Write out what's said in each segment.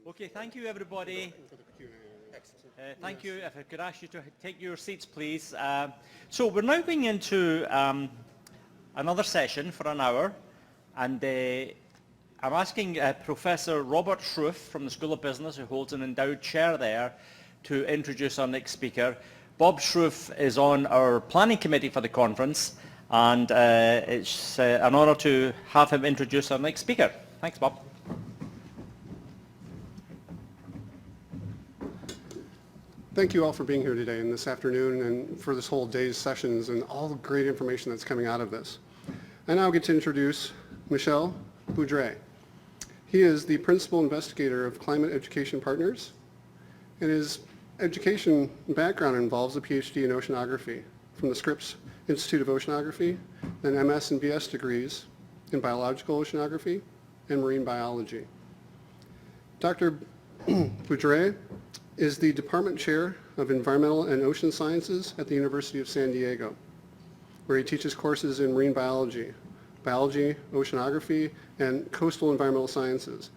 Okay, thank you everybody. Thank you. If I could ask you to take your seats, please. So we're now going into another session for an hour, and I'm asking Professor Robert Schroof from the School of Business, who holds an endowed chair there, to introduce our next speaker. Bob Schroof is on our planning committee for the conference, and it's an honour to have him introduce our next speaker. Thanks, Bob. Thank you all for being here today and this afternoon and for this whole day's sessions and all the great information that's coming out of this. I now get to introduce Michel Boudre. He is the principal investigator of Climate Education Partners, and his education background involves a PhD in oceanography from the Scripps Institute of Oceanography, then MS and BS degrees in biological oceanography and marine biology. Dr. Boudre is the Department Chair of Environmental and Ocean Sciences at the University of San Diego, where he teaches courses in marine biology, oceanography, and coastal environmental sciences.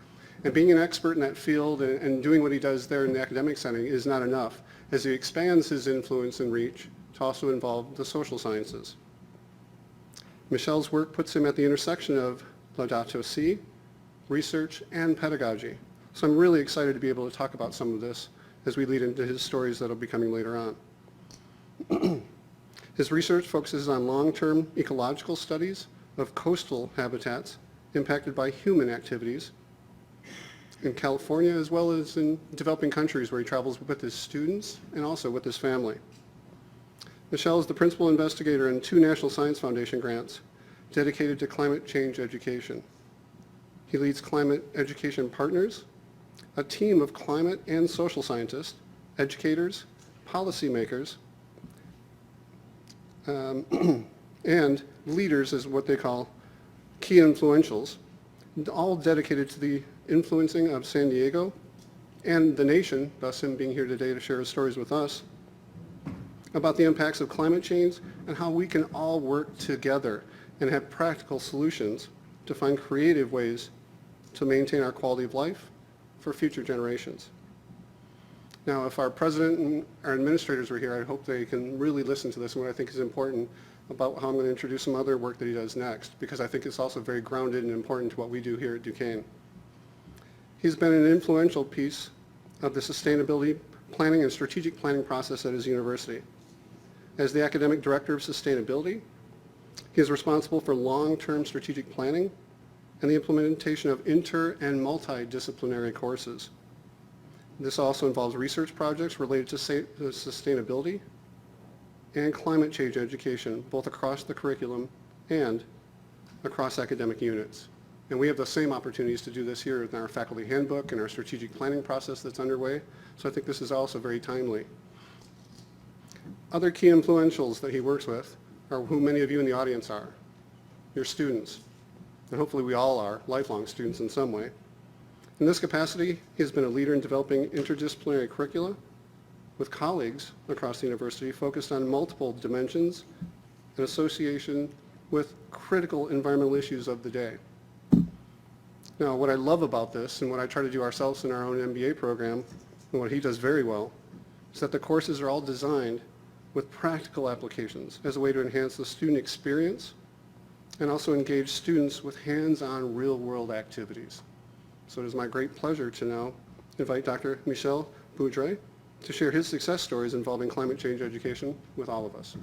And being an expert in that field and doing what he does there in the academic setting is not enough, as he expands his influence and reach to also involve the social sciences. Michel's work puts him at the intersection of Laudato Si, research, and pedagogy. So I'm really excited to be able to talk about some of this as we lead into his stories that will be coming later on. His research focuses on long-term ecological studies of coastal habitats impacted by human activities in California as well as in developing countries where he travels with his students and also with his family. Michel is the principal investigator in 2 National Science Foundation grants dedicated to climate change education. He leads Climate Education Partners, a team of climate and social scientists, educators, policymakers, and leaders is what they call key influentials, all dedicated to the influencing of San Diego and the nation, thus him being here today to share his stories with us, about the impacts of climate change and how we can all work together and have practical solutions to find creative ways to maintain our quality of life for future generations. Now, if our president and our administrators were here, I hope they can really listen to this and what I think is important about how I'm going to introduce some other work that he does next, because I think it's also very grounded and important to what we do here at Duquesne. He's been an influential piece of the sustainability planning and strategic planning process at his university. As the academic director of sustainability, he is responsible for long-term strategic planning and the implementation of inter- and multidisciplinary courses. This also involves research projects related to sustainability and climate change education, both across the curriculum and across academic units. And we have the same opportunities to do this here in our faculty handbook and our strategic planning process that's underway, so I think this is also very timely. Other key influentials that he works with are who many of you in the audience are, your students. And hopefully we all are lifelong students in some way. In this capacity, he has been a leader in developing interdisciplinary curricula with colleagues across the university focused on multiple dimensions and association with critical environmental issues of the day. Now, what I love about this and what I try to do ourselves in our own MBA program, and what he does very well, is that the courses are all designed with practical applications as a way to enhance the student experience and also engage students with hands-on real-world activities. So it is my great pleasure to now invite Dr. Michel Boudre to share his success stories involving climate change education with all of us.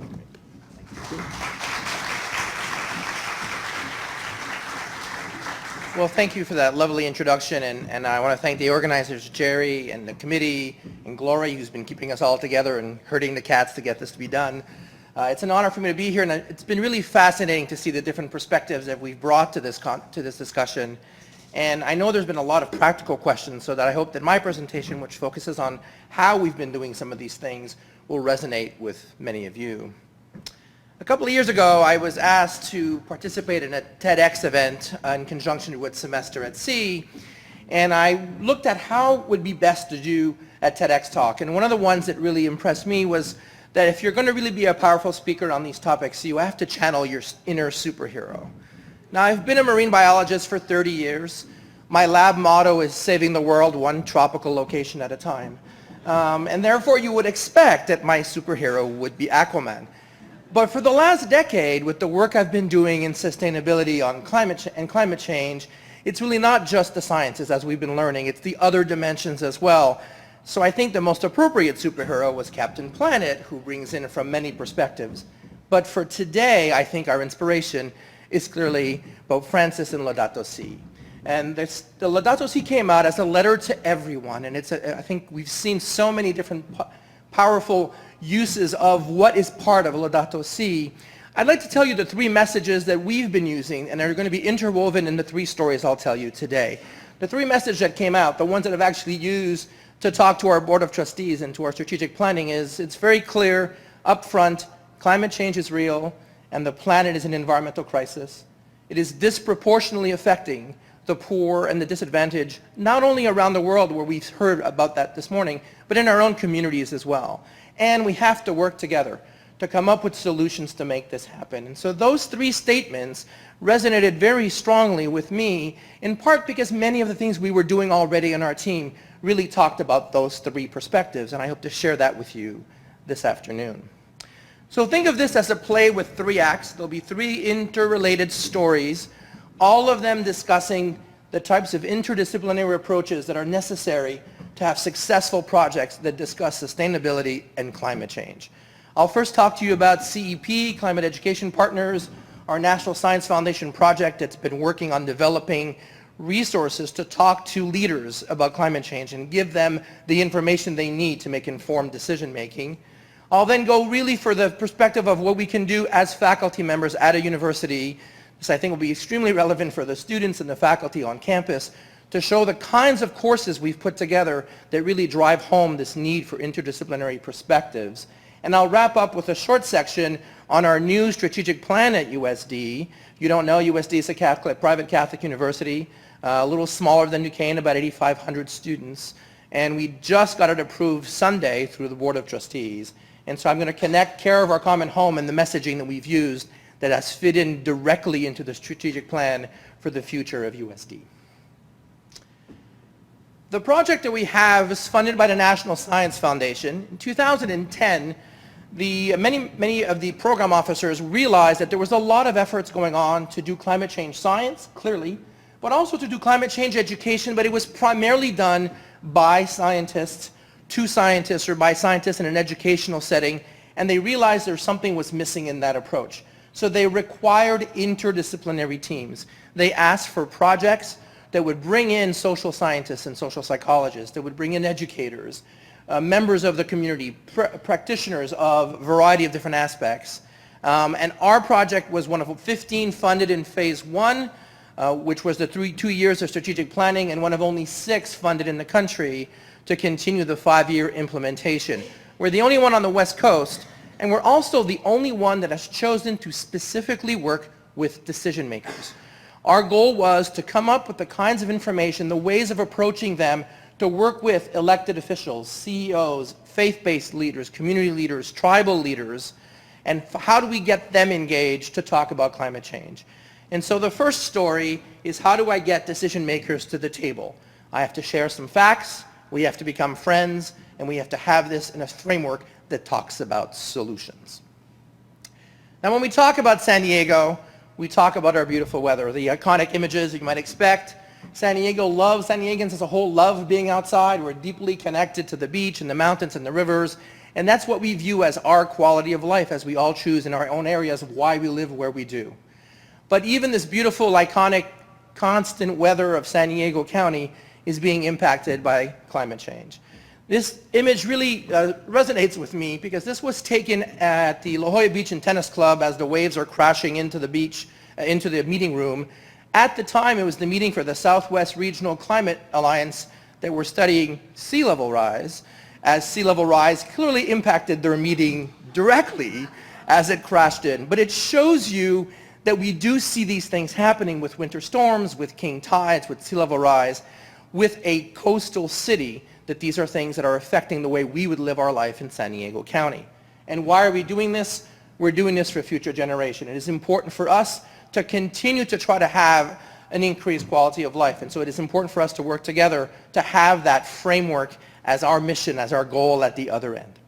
Well, thank you for that lovely introduction, and I want to thank the organizers, Jerry, and the committee, and Gloria, who's been keeping us all together and herding the cats to get this to be done. It's an honor for me to be here, and it's been really fascinating to see the different perspectives that we've brought to this discussion. And I know there's been a lot of practical questions, so that I hope that my presentation, which focuses on how we've been doing some of these things, will resonate with many of you. A couple of years ago, I was asked to participate in a TEDx event in conjunction with Semester at Sea, and I looked at how it would be best to do a TEDx talk. And one of the ones that really impressed me was that if you're going to really be a powerful speaker on these topics, you have to channel your inner superhero. Now, I've been a marine biologist for 30 years. My lab motto is saving the world one tropical location at a time. And therefore you would expect that my superhero would be Aquaman. But for the last decade, with the work I've been doing in sustainability on climate change, it's really not just the sciences, as we've been learning, it's the other dimensions as well. So I think the most appropriate superhero was Captain Planet, who brings in from many perspectives. But for today, I think our inspiration is clearly Pope Francis and Laudato Si. And the Laudato Si came out as a letter to everyone, and I think we've seen so many different powerful uses of what is part of Laudato Si. I'd like to tell you the three messages that we've been using, and are going to be interwoven in the three stories I'll tell you today. The three messages that came out, the ones that I've actually used to talk to our Board of Trustees and to our strategic planning, is it's very clear up front, climate change is real, and the planet is an environmental crisis. It is disproportionately affecting the poor and the disadvantaged, not only around the world where we've heard about that this morning, but in our own communities as well. And we have to work together to come up with solutions to make this happen. And so those three statements resonated very strongly with me, in part because many of the things we were doing already in our team really talked about those three perspectives, and I hope to share that with you this afternoon. So think of this as a play with three acts. There'll be three interrelated stories, all of them discussing the types of interdisciplinary approaches that are necessary to have successful projects that discuss sustainability and climate change. I'll first talk to you about CEP, Climate Education Partners, our National Science Foundation project that's been working on developing resources to talk to leaders about climate change and give them the information they need to make informed decision making. I'll then go really for the perspective of what we can do as faculty members at a university. This I think will be extremely relevant for the students and the faculty on campus to show the kinds of courses we've put together that really drive home this need for interdisciplinary perspectives. And I'll wrap up with a short section on our new strategic plan at USD. If you don't know, USD is a private Catholic university, a little smaller than Duquesne, about 8,500 students. And we just got it approved Sunday through the Board of Trustees. And so I'm going to connect care of our common home and the messaging that we've used that has fit in directly into the strategic plan for the future of USD. The project that we have is funded by the National Science Foundation. In 2010, many of the program officers realized that there was a lot of efforts going on to do climate change science, clearly, but also to do climate change education, but it was primarily done by scientists, to scientists, or by scientists in an educational setting, and they realized there something was missing in that approach. So they required interdisciplinary teams. They asked for projects that would bring in social scientists and social psychologists, that would bring in educators, members of the community, practitioners of a variety of different aspects. And our project was one of 15 funded in phase one, which was the 2 years of strategic planning, and one of only 6 funded in the country to continue the 5-year implementation. We're the only one on the West Coast, and we're also the only one that has chosen to specifically work with decision makers. Our goal was to come up with the kinds of information, the ways of approaching them, to work with elected officials, CEOs, faith-based leaders, community leaders, tribal leaders, and how do we get them engaged to talk about climate change. And so the first story is, how do I get decision makers to the table? I have to share some facts, we have to become friends, and we have to have this in a framework that talks about solutions. Now when we talk about San Diego, we talk about our beautiful weather, the iconic images you might expect. San Diegans as a whole love being outside. We're deeply connected to the beach and the mountains and the rivers, and that's what we view as our quality of life, as we all choose in our own areas of why we live where we do. But even this beautiful, iconic, constant weather of San Diego County is being impacted by climate change. This image really resonates with me because this was taken at the La Jolla Beach and Tennis Club as the waves are crashing into the beach, into the meeting room. At the time, it was the meeting for the Southwest Regional Climate Alliance that were studying sea level rise, as sea level rise clearly impacted their meeting directly as it crashed in. But it shows you that we do see these things happening with winter storms, with king tides, with sea level rise, with a coastal city, that these are things that are affecting the way we would live our life in San Diego County. And why are we doing this? We're doing this for future generation. It is important for us to continue to try to have an increased quality of life. And so it is important for us to work together to have that framework as our mission, as our goal at the other end.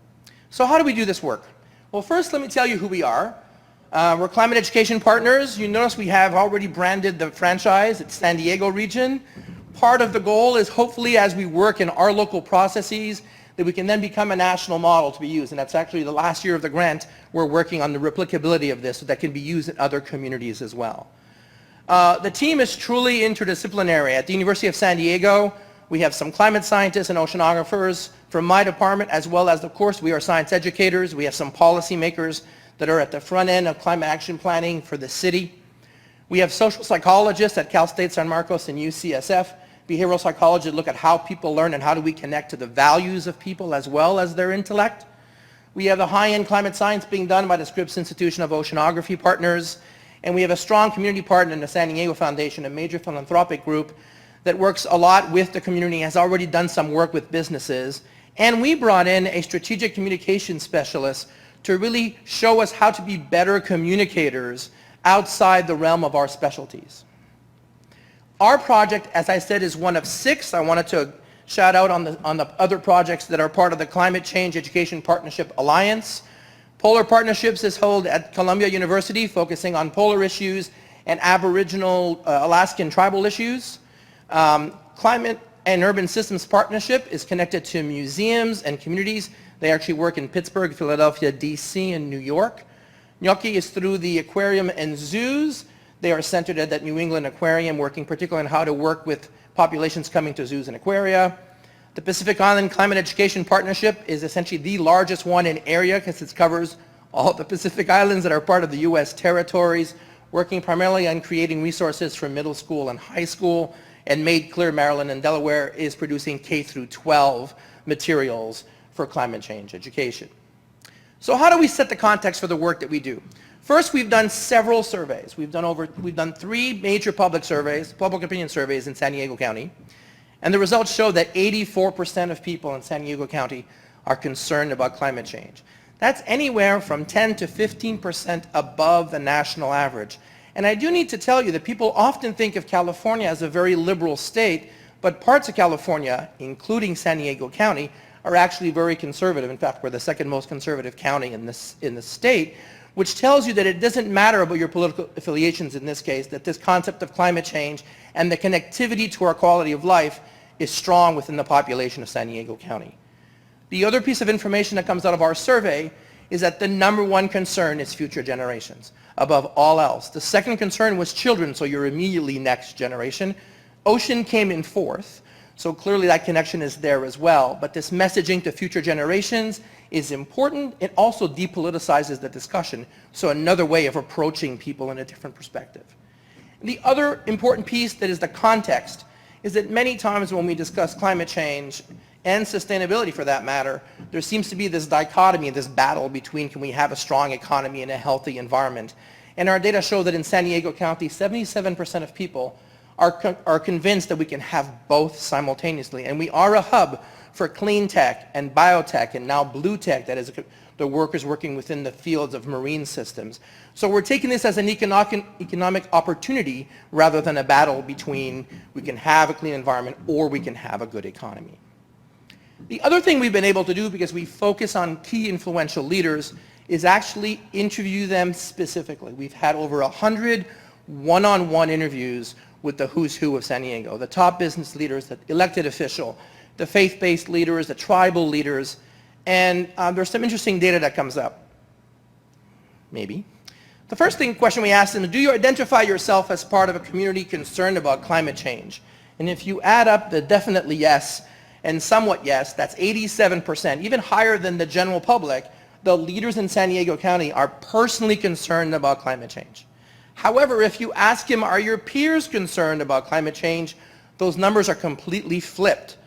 So how do we do this work? Well, first let me tell you who we are. We're climate education partners. You notice we have already branded the franchise. It's San Diego region. Part of the goal is hopefully as we work in our local processes that we can then become a national model to be used. And that's actually the last year of the grant. We're working on the replicability of this so that can be used in other communities as well. The team is truly interdisciplinary. At the University of San Diego, we have some climate scientists and oceanographers from my department, as well as, of course, we are science educators. We have some policymakers that are at the front end of climate action planning for the city. We have social psychologists at Cal State San Marcos and UCSF, behavioral psychologists that look at how people learn and how do we connect to the values of people as well as their intellect. We have the high-end climate science being done by the Scripps Institution of Oceanography Partners, and we have a strong community partner in the San Diego Foundation, a major philanthropic group that works a lot with the community, has already done some work with businesses, and we brought in a strategic communication specialist to really show us how to be better communicators outside the realm of our specialties. Our project, as I said, is one of 6. I wanted to shout out on the other projects that are part of the Climate Change Education Partnership Alliance. Polar Partnerships is held at Columbia University, focusing on polar issues and Aboriginal Alaskan tribal issues. Climate and Urban Systems Partnership is connected to museums and communities. They actually work in Pittsburgh, Philadelphia, DC, and New York. Gnocchi is through the aquarium and zoos. They are centered at that New England Aquarium, working particularly on how to work with populations coming to zoos and aquaria. The Pacific Island Climate Education Partnership is essentially the largest one in area because it covers all the Pacific Islands that are part of the U.S. territories, working primarily on creating resources for middle school and high school, and Made Clear, Maryland and Delaware is producing K through 12 materials for climate change education. So how do we set the context for the work that we do? First, we've done several surveys. We've done 3 major public opinion surveys in San Diego County, and the results show that 84% of people in San Diego County are concerned about climate change. That's anywhere from 10 to 15% above the national average. And I do need to tell you that people often think of California as a very liberal state, but parts of California, including San Diego County, are actually very conservative. In fact, we're the second most conservative county in the state, which tells you that it doesn't matter about your political affiliations in this case, that this concept of climate change and the connectivity to our quality of life is strong within the population of San Diego County. The other piece of information that comes out of our survey is that the number one concern is future generations, above all else. The second concern was children, so your immediately next generation. Ocean came in 4th, so clearly that connection is there as well. But this messaging to future generations is important. It also depoliticizes the discussion, so another way of approaching people in a different perspective. The other important piece that is the context is that many times when we discuss climate change and sustainability for that matter, there seems to be this dichotomy, this battle between can we have a strong economy and a healthy environment. And our data show that in San Diego County, 77% of people are convinced that we can have both simultaneously. And we are a hub for clean tech and biotech and now blue tech, that is the workers working within the fields of marine systems. So we're taking this as an economic opportunity rather than a battle between we can have a clean environment or we can have a good economy. The other thing we've been able to do, because we focus on key influential leaders, is actually interview them specifically. We've had over 100 one-on-one interviews with the who's who of San Diego, the top business leaders, the elected official, the faith-based leaders, the tribal leaders, and there's some interesting data that comes up. Maybe. The first question we asked them is, do you identify yourself as part of a community concerned about climate change? And if you add up the definitely yes and somewhat yes, that's 87%, even higher than the general public. The leaders in San Diego County are personally concerned about climate change. However, if you ask him, are your peers concerned about climate change, those numbers are completely flipped.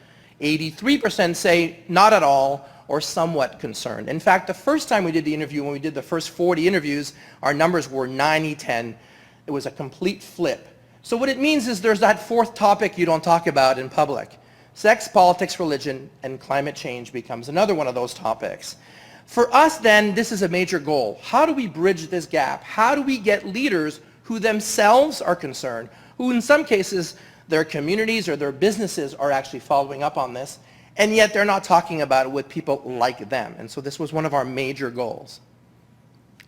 83% say not at all or somewhat concerned. In fact, the first time we did the interview, when we did the first 40 interviews, our numbers were 90-10. It was a complete flip. So what it means is there's that 4th topic you don't talk about in public. Sex, politics, religion, and climate change becomes another one of those topics. For us then, this is a major goal. How do we bridge this gap? How do we get leaders who themselves are concerned, who in some cases, their communities or their businesses are actually following up on this, and yet they're not talking about it with people like them. And so this was one of our major goals.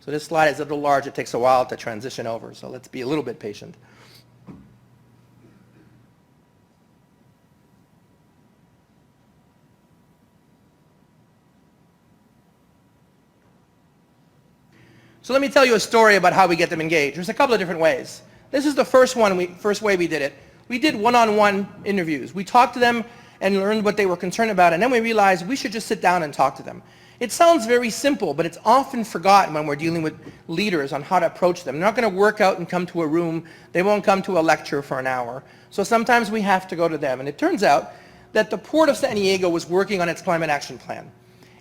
So this slide is a little large. It takes a while to transition over, so let's be a little bit patient. So let me tell you a story about how we get them engaged. There's a couple of different ways. This is the first way we did it. We did one-on-one interviews. We talked to them and learned what they were concerned about, and then we realized we should just sit down and talk to them. It sounds very simple, but it's often forgotten when we're dealing with leaders on how to approach them. They're not going to work out and come to a room. They won't come to a lecture for an hour. So sometimes we have to go to them. And it turns out that the Port of San Diego was working on its climate action plan.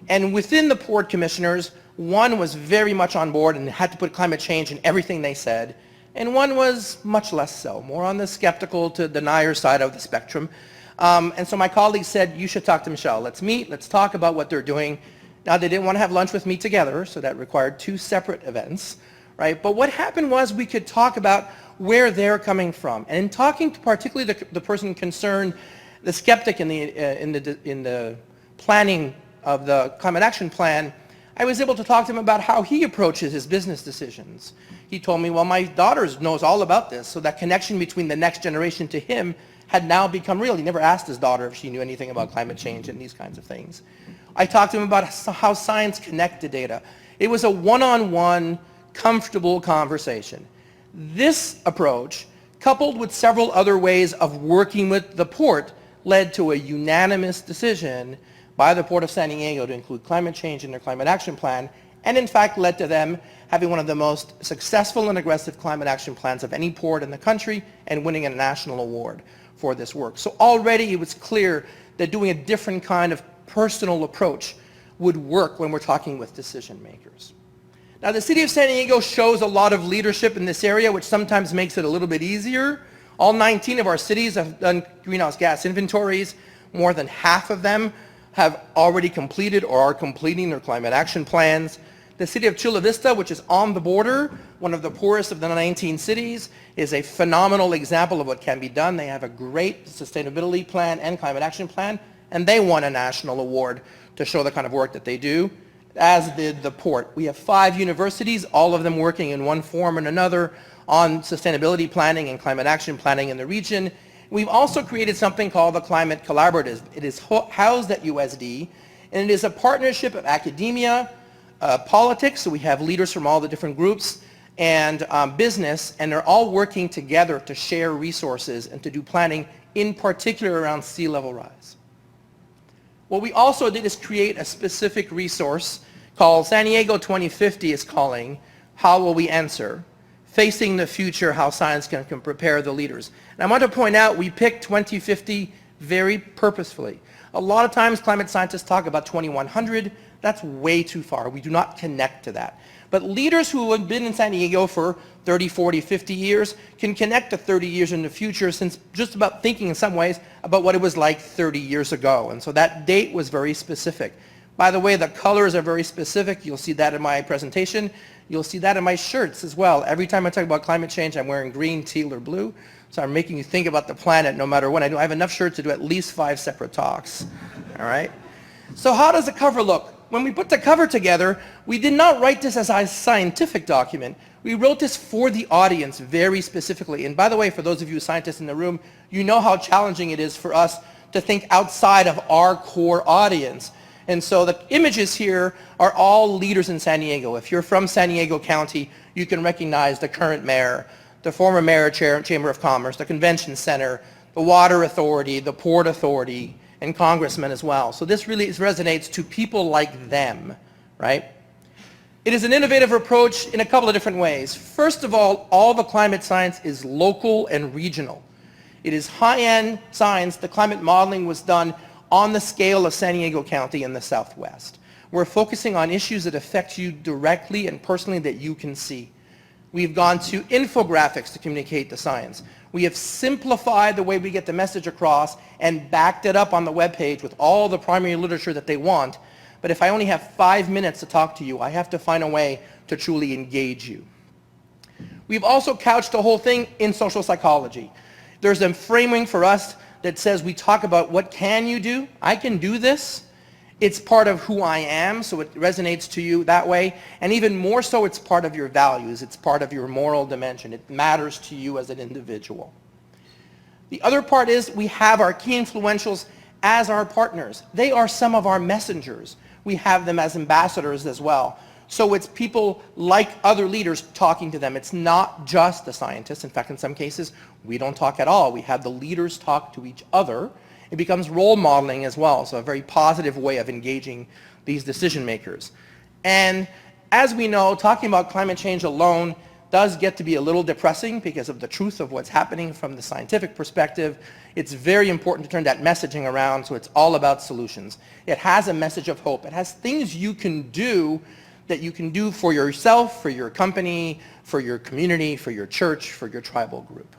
And within the port commissioners, one was very much on board and had to put climate change in everything they said, and one was much less so, more on the skeptical to denier side of the spectrum. And so my colleagues said, you should talk to Michelle. Let's meet, let's talk about what they're doing. Now, they didn't want to have lunch with me together, so that required 2 separate events, right? But what happened was we could talk about where they're coming from. And in talking to particularly the person concerned, the skeptic in the planning of the climate action plan, I was able to talk to him about how he approaches his business decisions. He told me, well, my daughter knows all about this, so that connection between the next generation to him had now become real. He never asked his daughter if she knew anything about climate change and these kinds of things. I talked to him about how science connected data. It was a one-on-one, comfortable conversation. This approach, coupled with several other ways of working with the port, led to a unanimous decision by the Port of San Diego to include climate change in their climate action plan, and in fact led to them having one of the most successful and aggressive climate action plans of any port in the country and winning a national award for this work. So already it was clear that doing a different kind of personal approach would work when we're talking with decision makers. Now, the city of San Diego shows a lot of leadership in this area, which sometimes makes it a little bit easier. All 19 of our cities have done greenhouse gas inventories. More than half of them have already completed or are completing their climate action plans. The city of Chula Vista, which is on the border, one of the poorest of the 19 cities, is a phenomenal example of what can be done. They have a great sustainability plan and climate action plan, and they won a national award to show the kind of work that they do, as did the port. We have 5 universities, all of them working in one form or another on sustainability planning and climate action planning in the region. We've also created something called the Climate Collaborative. It is housed at USD, and it is a partnership of academia, politics, so we have leaders from all the different groups, and business, and they're all working together to share resources and to do planning, in particular around sea level rise. What we also did is create a specific resource called San Diego 2050 is calling, How Will We Answer? Facing the Future, How Science can Prepare the Leaders. And I want to point out, we picked 2050 very purposefully. A lot of times climate scientists talk about 2100. That's way too far. We do not connect to that. But leaders who have been in San Diego for 30, 40, 50 years can connect to 30 years in the future, since just about thinking in some ways about what it was like 30 years ago. And so that date was very specific. By the way, the colors are very specific. You'll see that in my presentation. You'll see that in my shirts as well. Every time I talk about climate change, I'm wearing green, teal, or blue. So I'm making you think about the planet no matter what I do. I have enough shirts to do at least 5 separate talks. All right? So how does the cover look? When we put the cover together, we did not write this as a scientific document. We wrote this for the audience very specifically. And by the way, for those of you scientists in the room, you know how challenging it is for us to think outside of our core audience. And so the images here are all leaders in San Diego. If you're from San Diego County, you can recognize the current mayor, the former mayor, Chamber of Commerce, the convention center, the water authority, the port authority, and congressmen as well. So this really resonates to people like them, right? It is an innovative approach in a couple of different ways. First of all the climate science is local and regional. It is high-end science. The climate modeling was done on the scale of San Diego County in the Southwest. We're focusing on issues that affect you directly and personally that you can see. We've gone to infographics to communicate the science. We have simplified the way we get the message across and backed it up on the webpage with all the primary literature that they want. But if I only have 5 minutes to talk to you, I have to find a way to truly engage you. We've also couched the whole thing in social psychology. There's a framing for us that says we talk about what can you do? I can do this. It's part of who I am, so it resonates to you that way. And even more so, it's part of your values. It's part of your moral dimension. It matters to you as an individual. The other part is we have our key influentials as our partners. They are some of our messengers. We have them as ambassadors as well. So it's people like other leaders talking to them. It's not just the scientists. In fact, in some cases, we don't talk at all. We have the leaders talk to each other. It becomes role modeling as well, so a very positive way of engaging these decision makers. And as we know, talking about climate change alone does get to be a little depressing because of the truth of what's happening from the scientific perspective. It's very important to turn that messaging around, so it's all about solutions. It has a message of hope. It has things you can do that you can do for yourself, for your company, for your community, for your church, for your tribal group.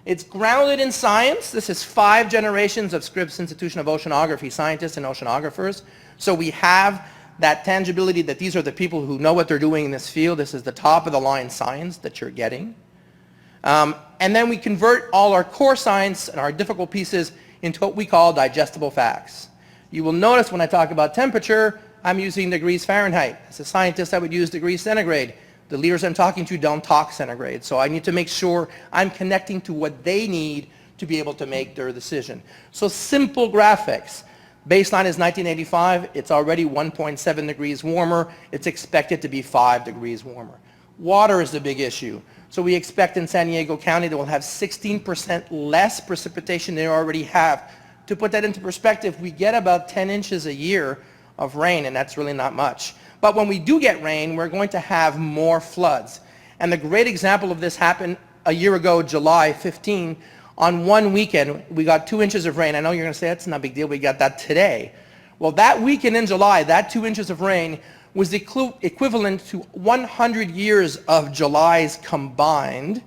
It's grounded in science. This is 5 generations of Scripps Institution of Oceanography scientists and oceanographers. So we have that tangibility that these are the people who know what they're doing in this field. This is the top of the line science that you're getting. And then we convert all our core science and our difficult pieces into what we call digestible facts. You will notice when I talk about temperature, I'm using degrees Fahrenheit. As a scientist, I would use degrees centigrade. The leaders I'm talking to don't talk centigrade, so I need to make sure I'm connecting to what they need to be able to make their decision. So simple graphics. Baseline is 1985. It's already 1.7 degrees warmer. It's expected to be 5 degrees warmer. Water is the big issue. So we expect in San Diego County that we'll have 16% less precipitation than they already have. To put that into perspective, we get about 10 inches a year of rain, and that's really not much. But when we do get rain, we're going to have more floods. And the great example of this happened a year ago, July 15. On one weekend, we got 2 inches of rain. I know you're going to say, that's not a big deal. We got that today. Well, that weekend in July, that 2 inches of rain was equivalent to 100 years of Julys combined.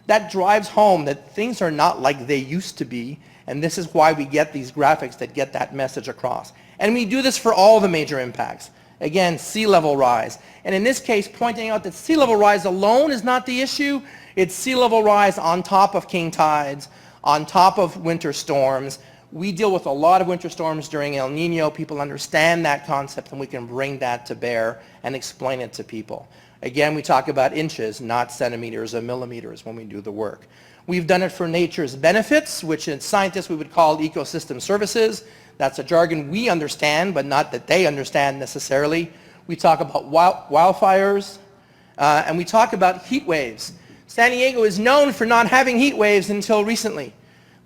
That drives home that things are not like they used to be. And this is why we get these graphics that get that message across. And we do this for all the major impacts. Again, sea level rise. And in this case, pointing out that sea level rise alone is not the issue. It's sea level rise on top of king tides, on top of winter storms. We deal with a lot of winter storms during El Nino. People understand that concept, and we can bring that to bear and explain it to people. Again, we talk about inches, not centimeters or millimeters when we do the work. We've done it for nature's benefits, which in scientists we would call ecosystem services. That's a jargon we understand, but not that they understand necessarily. We talk about wildfires, and we talk about heat waves. San Diego is known for not having heat waves until recently.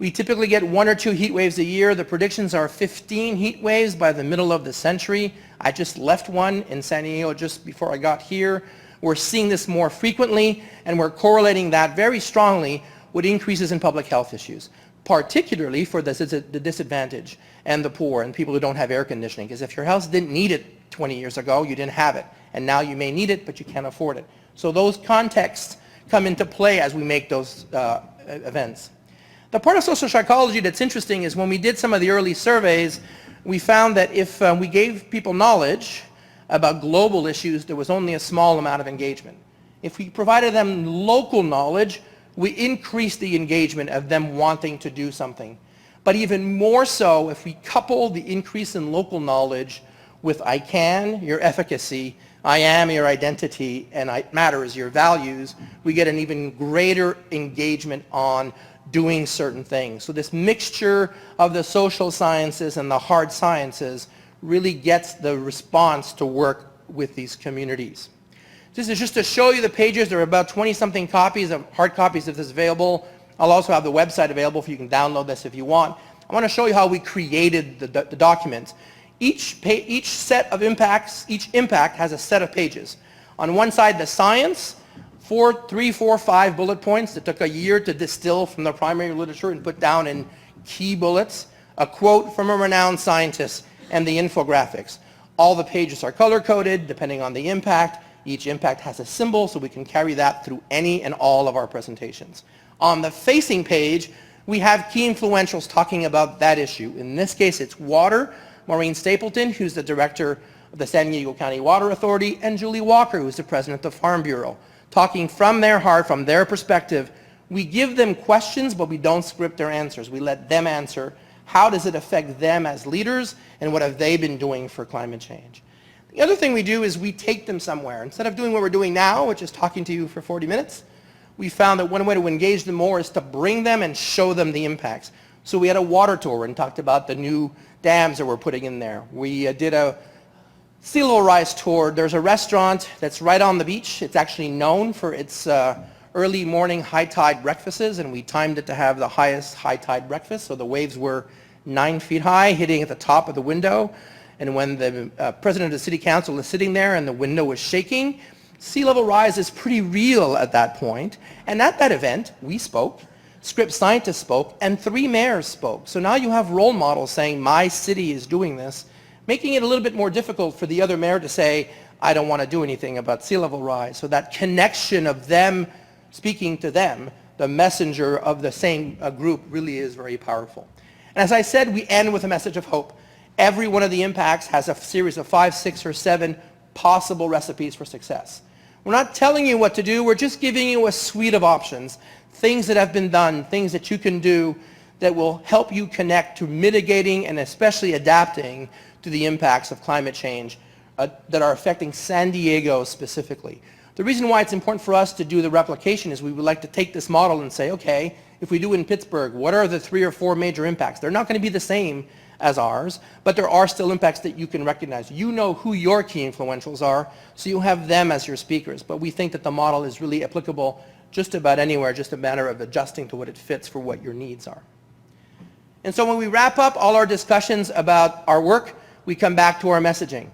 We typically get 1 or 2 heat waves a year. The predictions are 15 heat waves by the middle of the century. I just left one in San Diego just before I got here. We're seeing this more frequently, and we're correlating that very strongly with increases in public health issues, particularly for the disadvantaged and the poor and people who don't have air conditioning. Because if your house didn't need it 20 years ago, you didn't have it. And now you may need it, but you can't afford it. So those contexts come into play as we make those events. The part of social psychology that's interesting is when we did some of the early surveys, we found that if we gave people knowledge about global issues, there was only a small amount of engagement. If we provided them local knowledge, we increased the engagement of them wanting to do something. But even more so, if we couple the increase in local knowledge with I can, your efficacy, I am, your identity, and it matters, your values, we get an even greater engagement on doing certain things. So this mixture of the social sciences and the hard sciences really gets the response to work with these communities. This is just to show you the pages. There are about 20-something copies of hard copies of this available. I'll also have the website available for you can download this if you want. I want to show you how we created the documents. Each set of impacts, each impact has a set of pages. On one side, the science, 3, 4, 5 bullet points that took a year to distill from the primary literature and put down in key bullets, a quote from a renowned scientist, and the infographics. All the pages are color-coded depending on the impact. Each impact has a symbol, so we can carry that through any and all of our presentations. On the facing page, we have key influentials talking about that issue. In this case, it's water. Maureen Stapleton, who's the director of the San Diego County Water Authority, and Julie Walker, who's the president of the Farm Bureau, talking from their heart, from their perspective, We give them questions, but we don't script their answers. We let them answer. How does it affect them as leaders, and what have they been doing for climate change? The other thing we do is we take them somewhere. Instead of doing what we're doing now, which is talking to you for 40 minutes, we found that one way to engage them more is to bring them and show them the impacts. So we had a water tour and talked about the new dams that we're putting in there. We did a sea level rise tour. There's a restaurant that's right on the beach. It's actually known for its early morning high tide breakfasts, and we timed it to have the highest high tide breakfast. So the waves were 9 feet high, hitting at the top of the window. And when the president of the city council is sitting there and the window was shaking, sea level rise is pretty real at that point. And at that event, we spoke, Scripps scientists spoke, and 3 mayors spoke. So now you have role models saying, my city is doing this, making it a little bit more difficult for the other mayor to say, I don't want to do anything about sea level rise. So that connection of them speaking to them, the messenger of the same group, really is very powerful. And as I said, we end with a message of hope. Every one of the impacts has a series of 5, 6, or 7 possible recipes for success. We're not telling you what to do, we're just giving you a suite of options, things that have been done, things that you can do that will help you connect to mitigating and especially adapting to the impacts of climate change that are affecting San Diego specifically. The reason why it's important for us to do the replication is we would like to take this model and say, okay, if we do in Pittsburgh, what are the 3 or 4 major impacts? They're not going to be the same as ours, but there are still impacts that you can recognize. You know who your key influentials are, so you have them as your speakers. But we think that the model is really applicable just about anywhere, just a matter of adjusting to what it fits for what your needs are. And so when we wrap up all our discussions about our work, we come back to our messaging.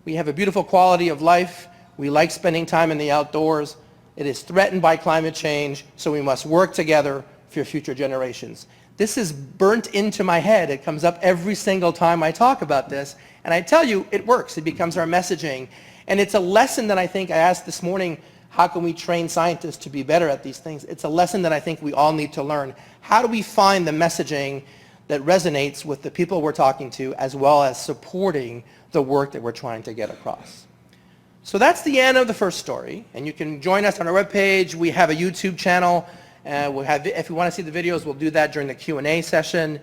We have a beautiful quality of life. We like spending time in the outdoors. It is threatened by climate change, so we must work together for future generations. This is burnt into my head. It comes up every single time I talk about this. And I tell you, it works. It becomes our messaging. And it's a lesson that I think I asked this morning, how can we train scientists to be better at these things? It's a lesson that I think we all need to learn. How do we find the messaging that resonates with the people we're talking to, as well as supporting the work that we're trying to get across? So that's the end of the first story. And you can join us on our webpage. We have a YouTube channel. If you want to see the videos, we'll do that during the Q&A session.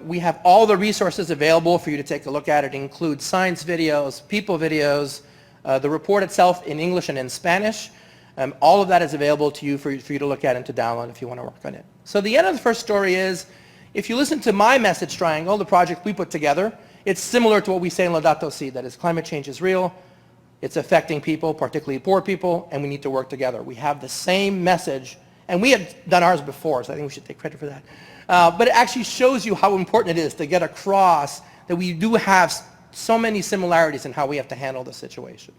We have all the resources available for you to take a look at. It includes science videos, people videos, the report itself in English and in Spanish. All of that is available to you for you to look at and to download if you want to work on it. So the end of the first story is, if you listen to my message triangle, the project we put together, it's similar to what we say in Laudato Si, that is climate change is real, it's affecting people, particularly poor people, and we need to work together. We have the same message. And we had done ours before, so I think we should take credit for that. But it actually shows you how important it is to get across that we do have so many similarities in how we have to handle the situation.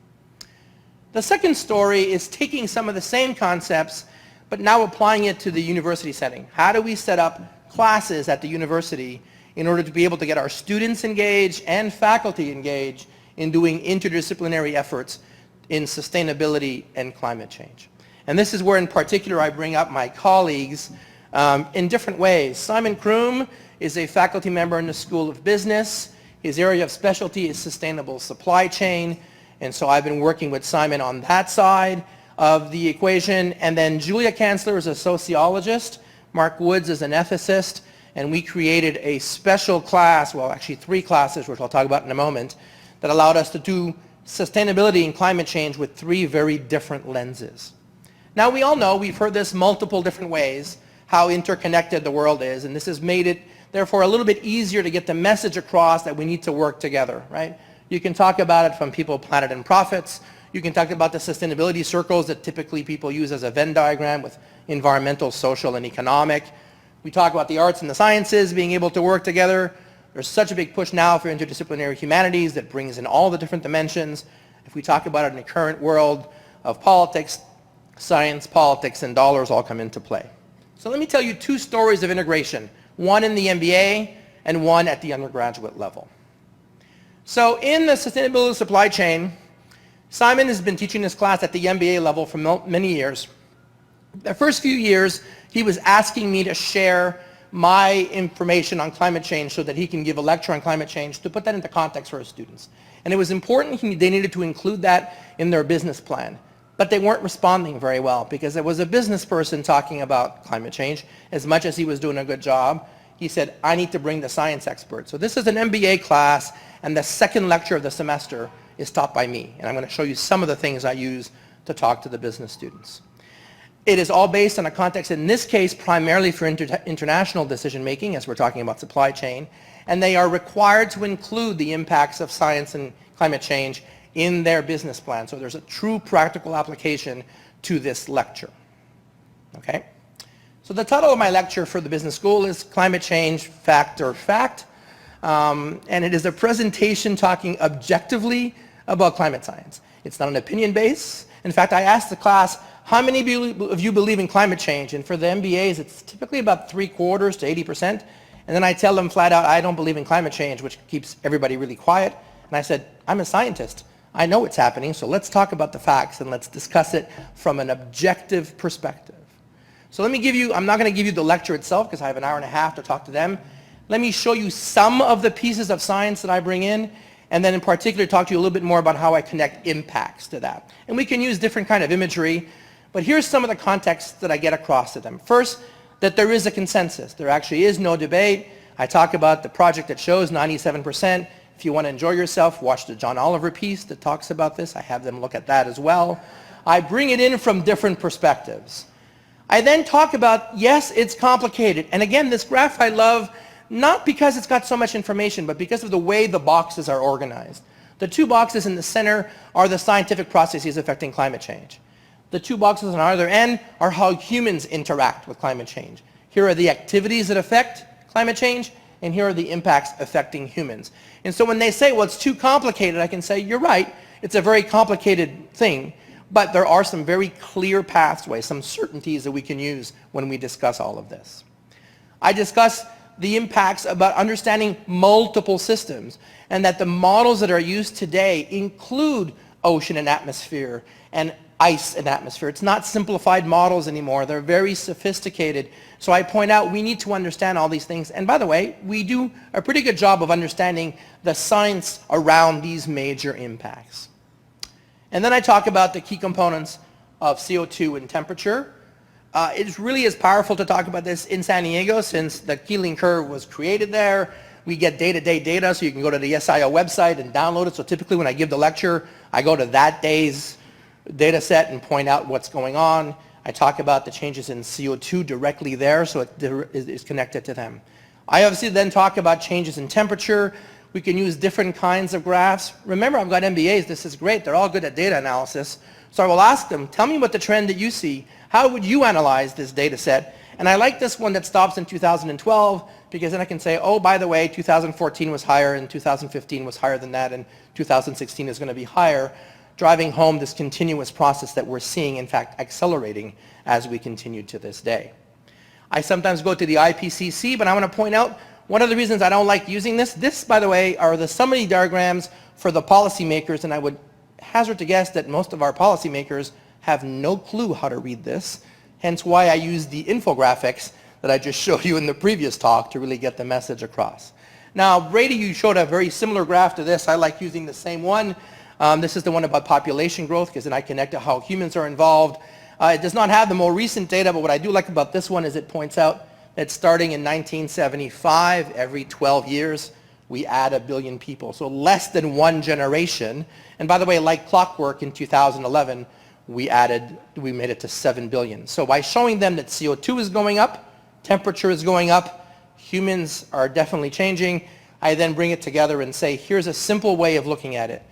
The second story is taking some of the same concepts, but now applying it to the university setting. How do we set up classes at the university in order to be able to get our students engaged and faculty engaged in doing interdisciplinary efforts in sustainability and climate change? And this is where, in particular, I bring up my colleagues in different ways. Simon Kroom is a faculty member in the School of Business. His area of specialty is sustainable supply chain. And so I've been working with Simon on that side of the equation. And then Julia Kanzler is a sociologist. Mark Woods is an ethicist. And we created a special class, well, actually 3 classes, which I'll talk about in a moment, that allowed us to do sustainability and climate change with 3 very different lenses. Now, we all know, we've heard this multiple different ways, how interconnected the world is, and this has made it, therefore, a little bit easier to get the message across that we need to work together, right? You can talk about it from people, planet, and profits. You can talk about the sustainability circles that typically people use as a Venn diagram with environmental, social, and economic. We talk about the arts and the sciences being able to work together. There's such a big push now for interdisciplinary humanities that brings in all the different dimensions. If we talk about it in the current world of politics, science, politics, and dollars all come into play. So let me tell you 2 stories of integration, one in the MBA and one at the undergraduate level. So in the sustainability supply chain, Simon has been teaching this class at the MBA level for many years. The first few years, he was asking me to share my information on climate change so that he can give a lecture on climate change to put that into context for his students. And it was important, they needed to include that in their business plan. but they weren't responding very well because there was a business person talking about climate change. As much as he was doing a good job, he said, I need to bring the science expert. So this is an MBA class, and the second lecture of the semester is taught by me. And I'm going to show you some of the things I use to talk to the business students. It is all based on a context, in this case, primarily for international decision making, as we're talking about supply chain. And they are required to include the impacts of science and climate change in their business plan. So there's a true practical application to this lecture. Okay? So the title of my lecture for the business school is Climate Change, Fact or Fact. And it is a presentation talking objectively about climate science. It's not an opinion base. In fact, I asked the class, how many of you believe in climate change? And for the MBAs, it's typically about 3/4 to 80%. And then I tell them flat out, I don't believe in climate change, which keeps everybody really quiet. And I said, I'm a scientist. I know it's happening, so let's talk about the facts and let's discuss it from an objective perspective. So let me give you, I'm not going to give you the lecture itself because I have an hour and a half to talk to them. Let me show you some of the pieces of science that I bring in, and then in particular talk to you a little bit more about how I connect impacts to that. And we can use different kind of imagery, but here's some of the context that I get across to them. First, that there is a consensus. There actually is no debate. I talk about the project that shows 97%. If you want to enjoy yourself, watch the John Oliver piece that talks about this. I have them look at that as well. I bring it in from different perspectives. I then talk about, yes, it's complicated. And again, this graph I love, not because it's got so much information, but because of the way the boxes are organized. The two boxes in the center are the scientific processes affecting climate change. The two boxes on either end are how humans interact with climate change. Here are the activities that affect climate change, and here are the impacts affecting humans. And so when they say, well, it's too complicated, I can say, you're right, it's a very complicated thing, but there are some very clear pathways, some certainties that we can use when we discuss all of this. I discuss the impacts about understanding multiple systems, and that the models that are used today include ocean and atmosphere and ice and atmosphere. It's not simplified models anymore. They're very sophisticated. So I point out we need to understand all these things. And by the way, we do a pretty good job of understanding the science around these major impacts. And then I talk about the key components of CO2 and temperature. It really is powerful to talk about this in San Diego since the Keeling curve was created there. We get day-to-day data, so you can go to the SIO website and download it. So typically when I give the lecture, I go to that day's data set and point out what's going on. I talk about the changes in CO2 directly there, so it is connected to them. I obviously then talk about changes in temperature. We can use different kinds of graphs. Remember, I've got MBAs. This is great. They're all good at data analysis. So I will ask them, tell me what the trend that you see. How would you analyze this data set? And I like this one that stops in 2012 because then I can say, oh, by the way, 2014 was higher and 2015 was higher than that and 2016 is going to be higher, driving home this continuous process that we're seeing, in fact, accelerating as we continue to this day. I sometimes go to the IPCC, but I want to point out one of the reasons I don't like using this. This, by the way, are the summary diagrams for the policymakers, and I would hazard to guess that most of our policymakers have no clue how to read this, hence why I use the infographics that I just showed you in the previous talk to really get the message across. Now, Brady, you showed a very similar graph to this. I like using the same one. This is the one about population growth because then I connect to how humans are involved. It does not have the more recent data, but what I do like about this one is it points out that starting in 1975, every 12 years, we add 1 billion people. So less than one generation. And by the way, like clockwork in 2011, we made it to 7 billion. So by showing them that CO2 is going up, temperature is going up, humans are definitely changing, I then bring it together and say, here's a simple way of looking at it.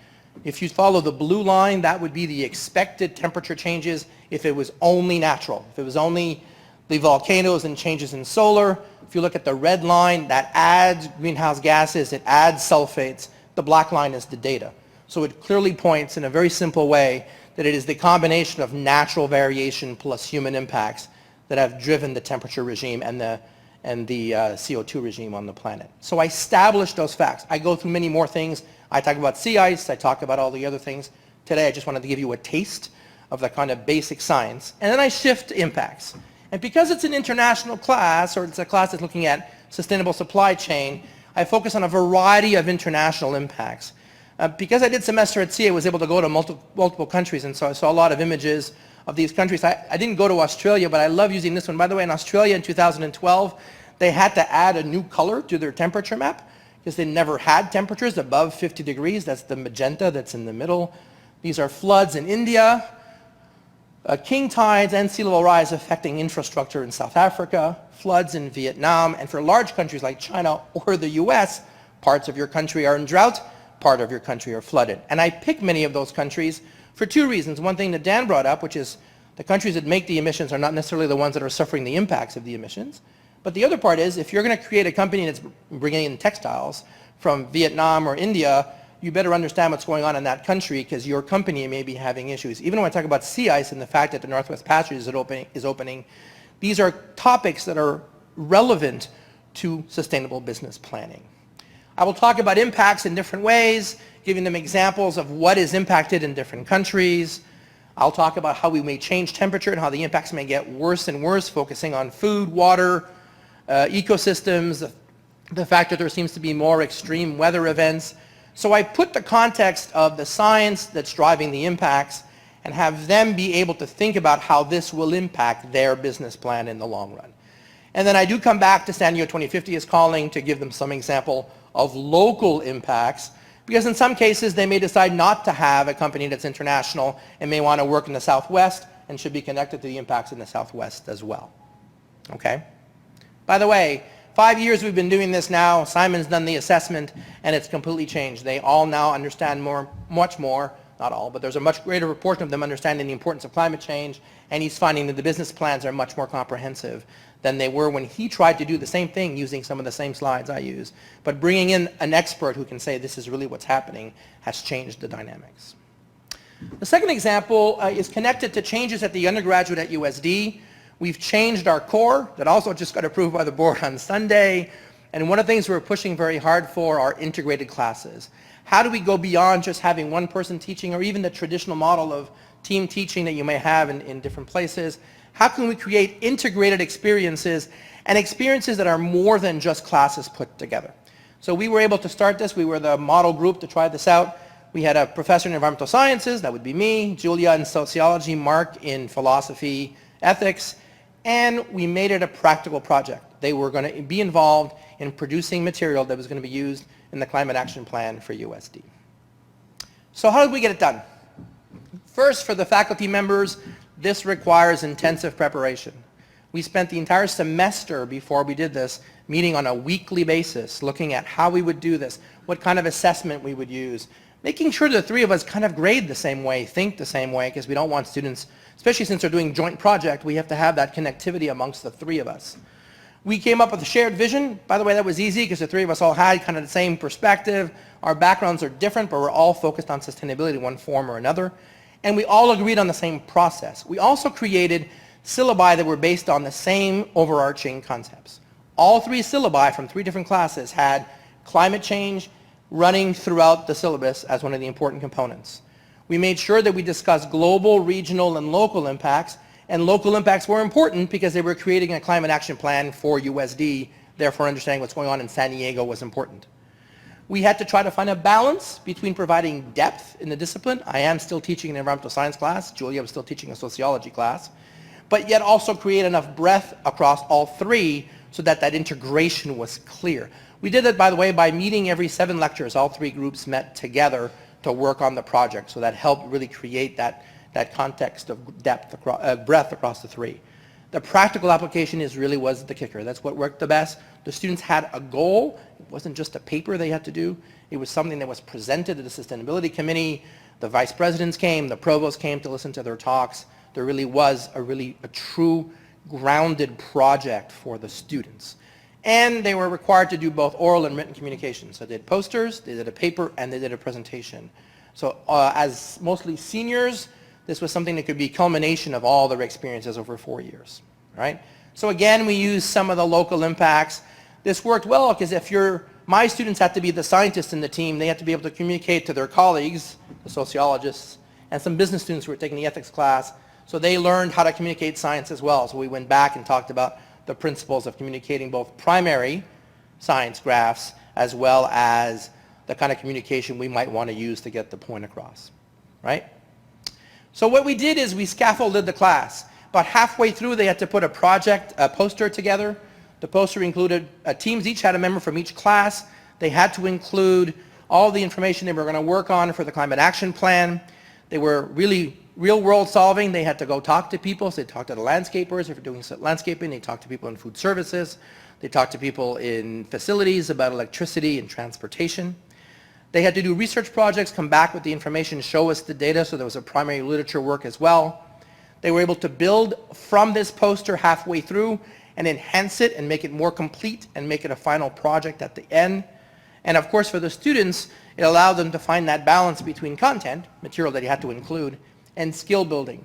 If you follow the blue line, that would be the expected temperature changes if it was only natural. If it was only the volcanoes and changes in solar. If you look at the red line, that adds greenhouse gases, it adds sulfates. The black line is the data. So it clearly points in a very simple way that it is the combination of natural variation plus human impacts that have driven the temperature regime and the CO2 regime on the planet. So I establish those facts. I go through many more things. I talk about sea ice. I talk about all the other things. Today I just wanted to give you a taste of the kind of basic science. And then I shift to impacts. And because it's an international class, or it's a class that's looking at sustainable supply chain, I focus on a variety of international impacts. Because I did semester at sea, I was able to go to multiple countries, and so I saw a lot of images of these countries. I didn't go to Australia, but I love using this one. By the way, in Australia in 2012, they had to add a new color to their temperature map because they never had temperatures above 50 degrees. That's the magenta that's in the middle. These are floods in India, king tides and sea level rise affecting infrastructure in South Africa, floods in Vietnam, and for large countries like China or the US, parts of your country are in drought, part of your country are flooded. And I picked many of those countries for two reasons. One thing that Dan brought up, which is the countries that make the emissions are not necessarily the ones that are suffering the impacts of the emissions. But the other part is, if you're going to create a company that's bringing in textiles from Vietnam or India, you better understand what's going on in that country because your company may be having issues. Even when I talk about sea ice and the fact that the Northwest Passage is opening, these are topics that are relevant to sustainable business planning. I will talk about impacts in different ways, giving them examples of what is impacted in different countries. I'll talk about how we may change temperature and how the impacts may get worse and worse, focusing on food, water, ecosystems, the fact that there seems to be more extreme weather events. So I put the context of the science that's driving the impacts and have them be able to think about how this will impact their business plan in the long run. And then I do come back to San Diego 2050 is calling to give them some example of local impacts, because in some cases they may decide not to have a company that's international and may want to work in the Southwest and should be connected to the impacts in the Southwest as well. Okay? By the way, 5 years we've been doing this now. Simon's done the assessment and it's completely changed. They all now understand much more, not all, but there's a much greater proportion of them understanding the importance of climate change, and he's finding that the business plans are much more comprehensive than they were when he tried to do the same thing using some of the same slides I use. But bringing in an expert who can say this is really what's happening has changed the dynamics. The second example is connected to changes at the undergraduate at USD. We've changed our core that also just got approved by the board on Sunday. And one of the things we're pushing very hard for are integrated classes. How do we go beyond just having one person teaching or even the traditional model of team teaching that you may have in different places? How can we create integrated experiences and experiences that are more than just classes put together? So we were able to start this. We were the model group to try this out. We had a professor in environmental sciences, that would be me, Julia in sociology, Mark in philosophy, ethics, and we made it a practical project. They were going to be involved in producing material that was going to be used in the climate action plan for USD. So how did we get it done? First, for the faculty members, this requires intensive preparation. We spent the entire semester before we did this meeting on a weekly basis, looking at how we would do this, what kind of assessment we would use, making sure the three of us kind of grade the same way, think the same way, because we don't want students, especially since they're doing joint project, we have to have that connectivity amongst the three of us. We came up with a shared vision. By the way, that was easy because the three of us all had kind of the same perspective. Our backgrounds are different, but we're all focused on sustainability in one form or another. And we all agreed on the same process. We also created syllabi that were based on the same overarching concepts. All three syllabi from three different classes had climate change running throughout the syllabus as one of the important components. We made sure that we discussed global, regional, and local impacts, and local impacts were important because they were creating a climate action plan for USD, therefore understanding what's going on in San Diego was important. We had to try to find a balance between providing depth in the discipline. I am still teaching an environmental science class. Julia was still teaching a sociology class. But yet also create enough breadth across all three so that that integration was clear. We did it, by the way, by meeting every 7 lectures. All three groups met together to work on the project. So that helped really create that context of depth, breadth across the three. The practical application was the kicker. That's what worked the best. The students had a goal. It wasn't just a paper they had to do. It was something that was presented to the sustainability committee. The vice presidents came, the provost came to listen to their talks. There really was a true grounded project for the students. And they were required to do both oral and written communication. So they did posters, they did a paper, and they did a presentation. So as mostly seniors, this was something that could be culmination of all their experiences over 4 years, right? So again, we used some of the local impacts. This worked well because my students had to be the scientists in the team. They had to be able to communicate to their colleagues, the sociologists, and some business students who were taking the ethics class. So they learned how to communicate science as well. So we went back and talked about the principles of communicating both primary science graphs as well as the kind of communication we might want to use to get the point across, right? So what we did is we scaffolded the class. About halfway through, they had to put a poster together. The poster included, teams each had a member from each class. They had to include all the information they were going to work on for the climate action plan. They were really real-world solving. They had to go talk to people. So they talked to the landscapers if you're doing landscaping. They talked to people in food services. They talked to people in facilities about electricity and transportation. They had to do research projects, come back with the information, show us the data, so there was a primary literature work as well. They were able to build from this poster halfway through and enhance it and make it more complete and make it a final project at the end. And of course, for the students, it allowed them to find that balance between content, material that you had to include, and skill building.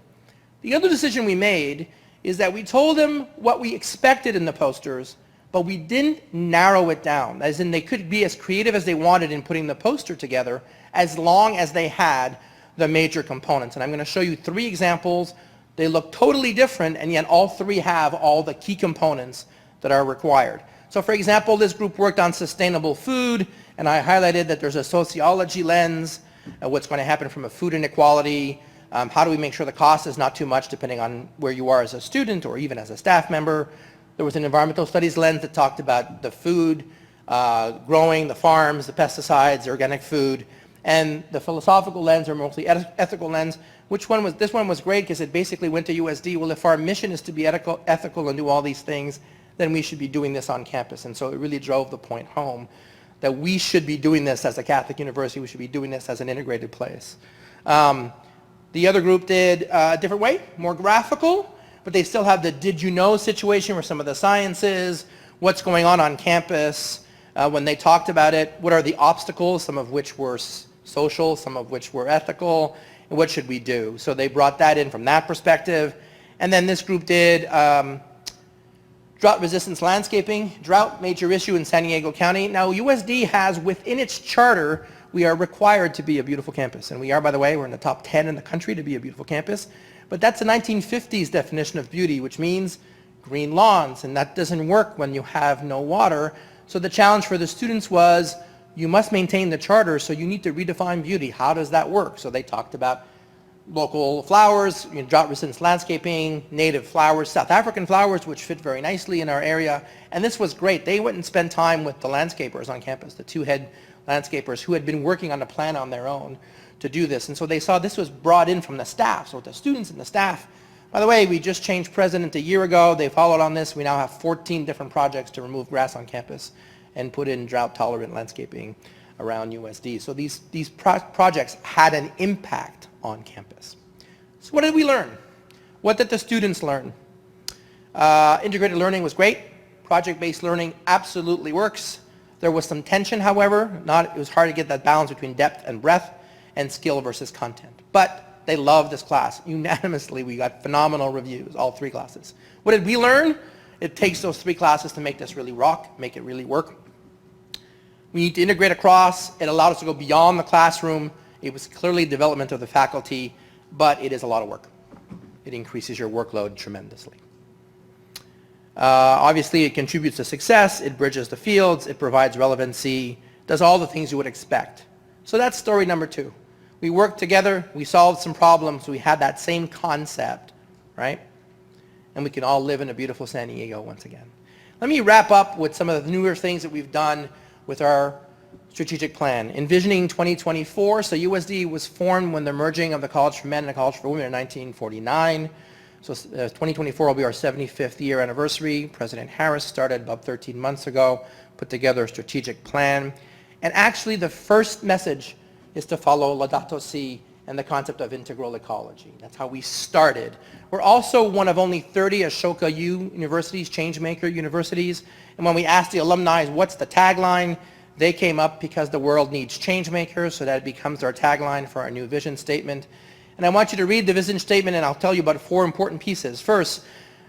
The other decision we made is that we told them what we expected in the posters, but we didn't narrow it down, as in they could be as creative as they wanted in putting the poster together as long as they had the major components. And I'm going to show you 3 examples. They look totally different, and yet all 3 have all the key components that are required. So for example, this group worked on sustainable food, and I highlighted that there's a sociology lens, what's going to happen from a food inequality, how do we make sure the cost is not too much depending on where you are as a student or even as a staff member. There was an environmental studies lens that talked about the food, growing, the farms, the pesticides, the organic food, and the philosophical lens, or mostly ethical lens. This one was great because it basically went to USD. Well, if our mission is to be ethical and do all these things, then we should be doing this on campus. And so it really drove the point home that we should be doing this as a Catholic university. We should be doing this as an integrated place. The other group did a different way, more graphical, but they still have the did you know situation where some of the sciences, what's going on campus, when they talked about it, what are the obstacles, some of which were social, some of which were ethical, and what should we do? So they brought that in from that perspective. And then this group did drought resistance landscaping, drought major issue in San Diego County. Now USD has within its charter, we are required to be a beautiful campus. And we are, by the way, we're in the top 10 in the country to be a beautiful campus. But that's a 1950s definition of beauty, which means green lawns, and that doesn't work when you have no water. So the challenge for the students was, you must maintain the charter, so you need to redefine beauty. How does that work? So they talked about local flowers, drought resistant landscaping, native flowers, South African flowers, which fit very nicely in our area. And this was great. They went and spent time with the landscapers on campus, the 2 head landscapers who had been working on a plan on their own to do this. And so they saw this was brought in from the staff, so the students and the staff. By the way, we just changed president a year ago. They followed on this. We now have 14 different projects to remove grass on campus and put in drought-tolerant landscaping around USD. So these projects had an impact on campus. So what did we learn? What did the students learn? Integrated learning was great. Project-based learning absolutely works. There was some tension, however. It was hard to get that balance between depth and breadth and skill versus content. But they loved this class. Unanimously, we got phenomenal reviews, all 3 classes. What did we learn? It takes those 3 classes to make this really rock, make it really work. We need to integrate across. It allowed us to go beyond the classroom. It was clearly development of the faculty, but it is a lot of work. It increases your workload tremendously. Obviously, it contributes to success. It bridges the fields. It provides relevancy. Does all the things you would expect. So that's story number 2. We worked together. We solved some problems. We had that same concept, right? And we can all live in a beautiful San Diego once again. Let me wrap up with some of the newer things that we've done with our strategic plan. Envisioning 2024. So USD was formed when the merging of the College for Men and the College for Women in 1949. So 2024 will be our 75th year anniversary. President Harris started about 13 months ago, put together a strategic plan. And actually the first message is to follow Laudato Si and the concept of integral ecology. That's how we started. We're also one of only 30 Ashoka U universities, changemaker universities. And when we asked the alumni, what's the tagline? They came up because the world needs changemakers, so that becomes our tagline for our new vision statement. And I want you to read the vision statement, and I'll tell you about 4 important pieces. First,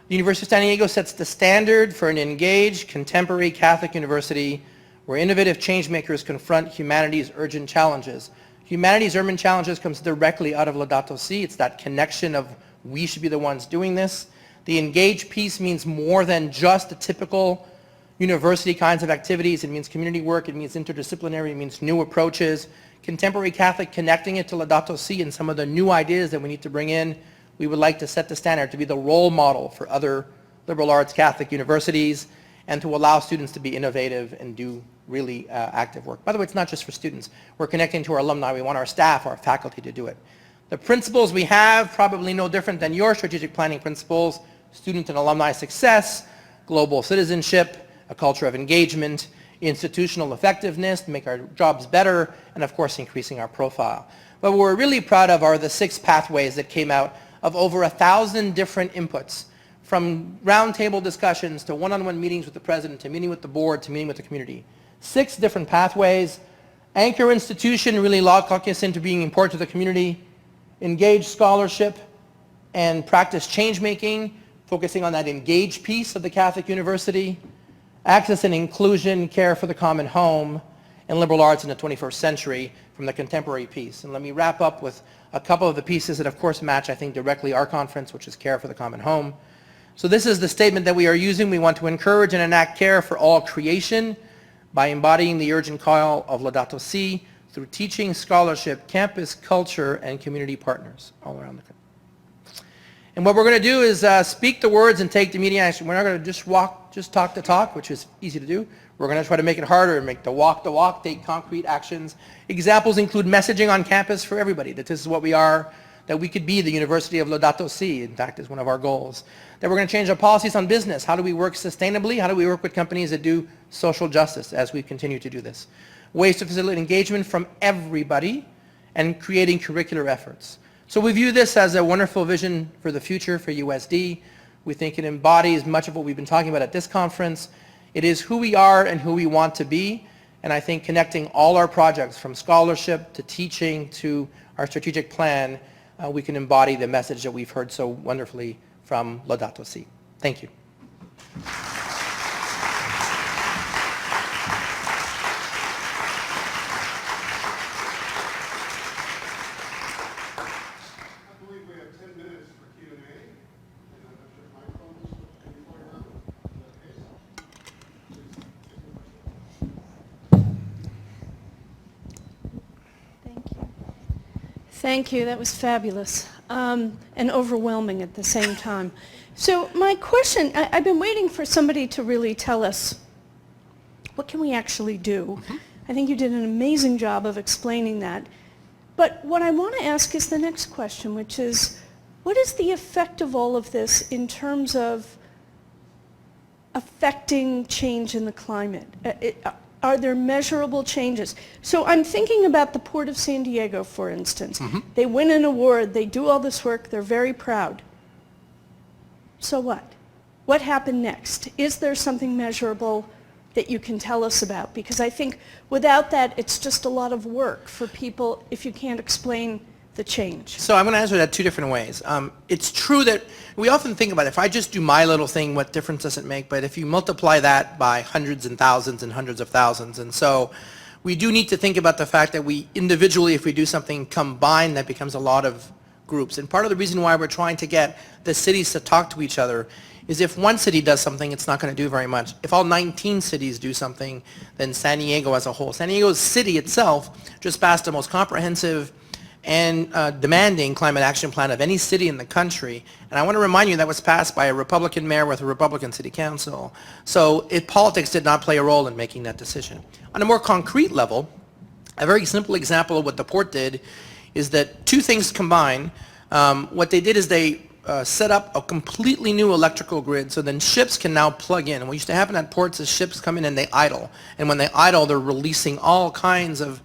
the University of San Diego sets the standard for an engaged, contemporary Catholic university where innovative changemakers confront humanity's urgent challenges. Humanity's urgent challenges comes directly out of Laudato Si. It's that connection of we should be the ones doing this. The engaged piece means more than just a typical university kinds of activities, it means community work, it means interdisciplinary, it means new approaches. Contemporary Catholic, connecting it to Laudato Si and some of the new ideas that we need to bring in. We would like to set the standard to be the role model for other liberal arts Catholic universities and to allow students to be innovative and do really active work. By the way, it's not just for students. We're connecting to our alumni. We want our staff, our faculty to do it. The principles we have, probably no different than your strategic planning principles: student and alumni success, global citizenship, a culture of engagement, institutional effectiveness to make our jobs better, and of course increasing our profile. But what we're really proud of are the 6 pathways that came out of over 1,000 different inputs, from roundtable discussions to one-on-one meetings with the president, to meeting with the board, to meeting with the community. 6 different pathways. Anchor institution, really lock us into being important to the community. Engage scholarship and practice change-making, focusing on that engage piece of the Catholic University. Access and inclusion, care for the common home, and liberal arts in the 21st century from the contemporary piece. And let me wrap up with a couple of the pieces that of course match, I think, directly our conference, which is care for the common home. So this is the statement that we are using. We want to encourage and enact care for all creation by embodying the urgent call of Laudato Si through teaching, scholarship, campus, culture, and community partners all around the country. And what we're going to do is speak the words and take the immediate action. We're not going to just talk the talk, which is easy to do. We're going to try to make it harder and make the walk, take concrete actions. Examples include messaging on campus for everybody, that this is what we are, that we could be the University of Laudato Si, in fact, is one of our goals. That we're going to change our policies on business. How do we work sustainably? How do we work with companies that do social justice as we continue to do this? Ways to facilitate engagement from everybody and creating curricular efforts. So we view this as a wonderful vision for the future for USD. We think it embodies much of what we've been talking about at this conference. It is who we are and who we want to be. And I think connecting all our projects from scholarship to teaching to our strategic plan, we can embody the message that we've heard so wonderfully from Laudato Si. Thank you. Thank you. That was fabulous and overwhelming at the same time. So my question, I've been waiting for somebody to really tell us what can we actually do. I think you did an amazing job of explaining that. But what I want to ask is the next question, which is, what is the effect of all of this in terms of affecting change in the climate? Are there measurable changes? So I'm thinking about the Port of San Diego, for instance. They win an award, they do all this work, they're very proud. So what? What happened next? Is there something measurable that you can tell us about? Because I think without that, it's just a lot of work for people if you can't explain the change. So I'm going to answer that 2 different ways. It's true that we often think about, if I just do my little thing, what difference does it make? But if you multiply that by hundreds and thousands and hundreds of thousands, and so we do need to think about the fact that we individually, if we do something combined, that becomes a lot of groups. And part of the reason why we're trying to get the cities to talk to each other is if one city does something, it's not going to do very much. If all 19 cities do something, then San Diego as a whole. San Diego's city itself just passed the most comprehensive and demanding climate action plan of any city in the country. And I want to remind you that was passed by a Republican mayor with a Republican city council. So politics did not play a role in making that decision. On a more concrete level, a very simple example of what the port did is that 2 things combined. What they did is they set up a completely new electrical grid, so then ships can now plug in. And what used to happen at ports is ships come in and they idle. And when they idle, they're releasing all kinds of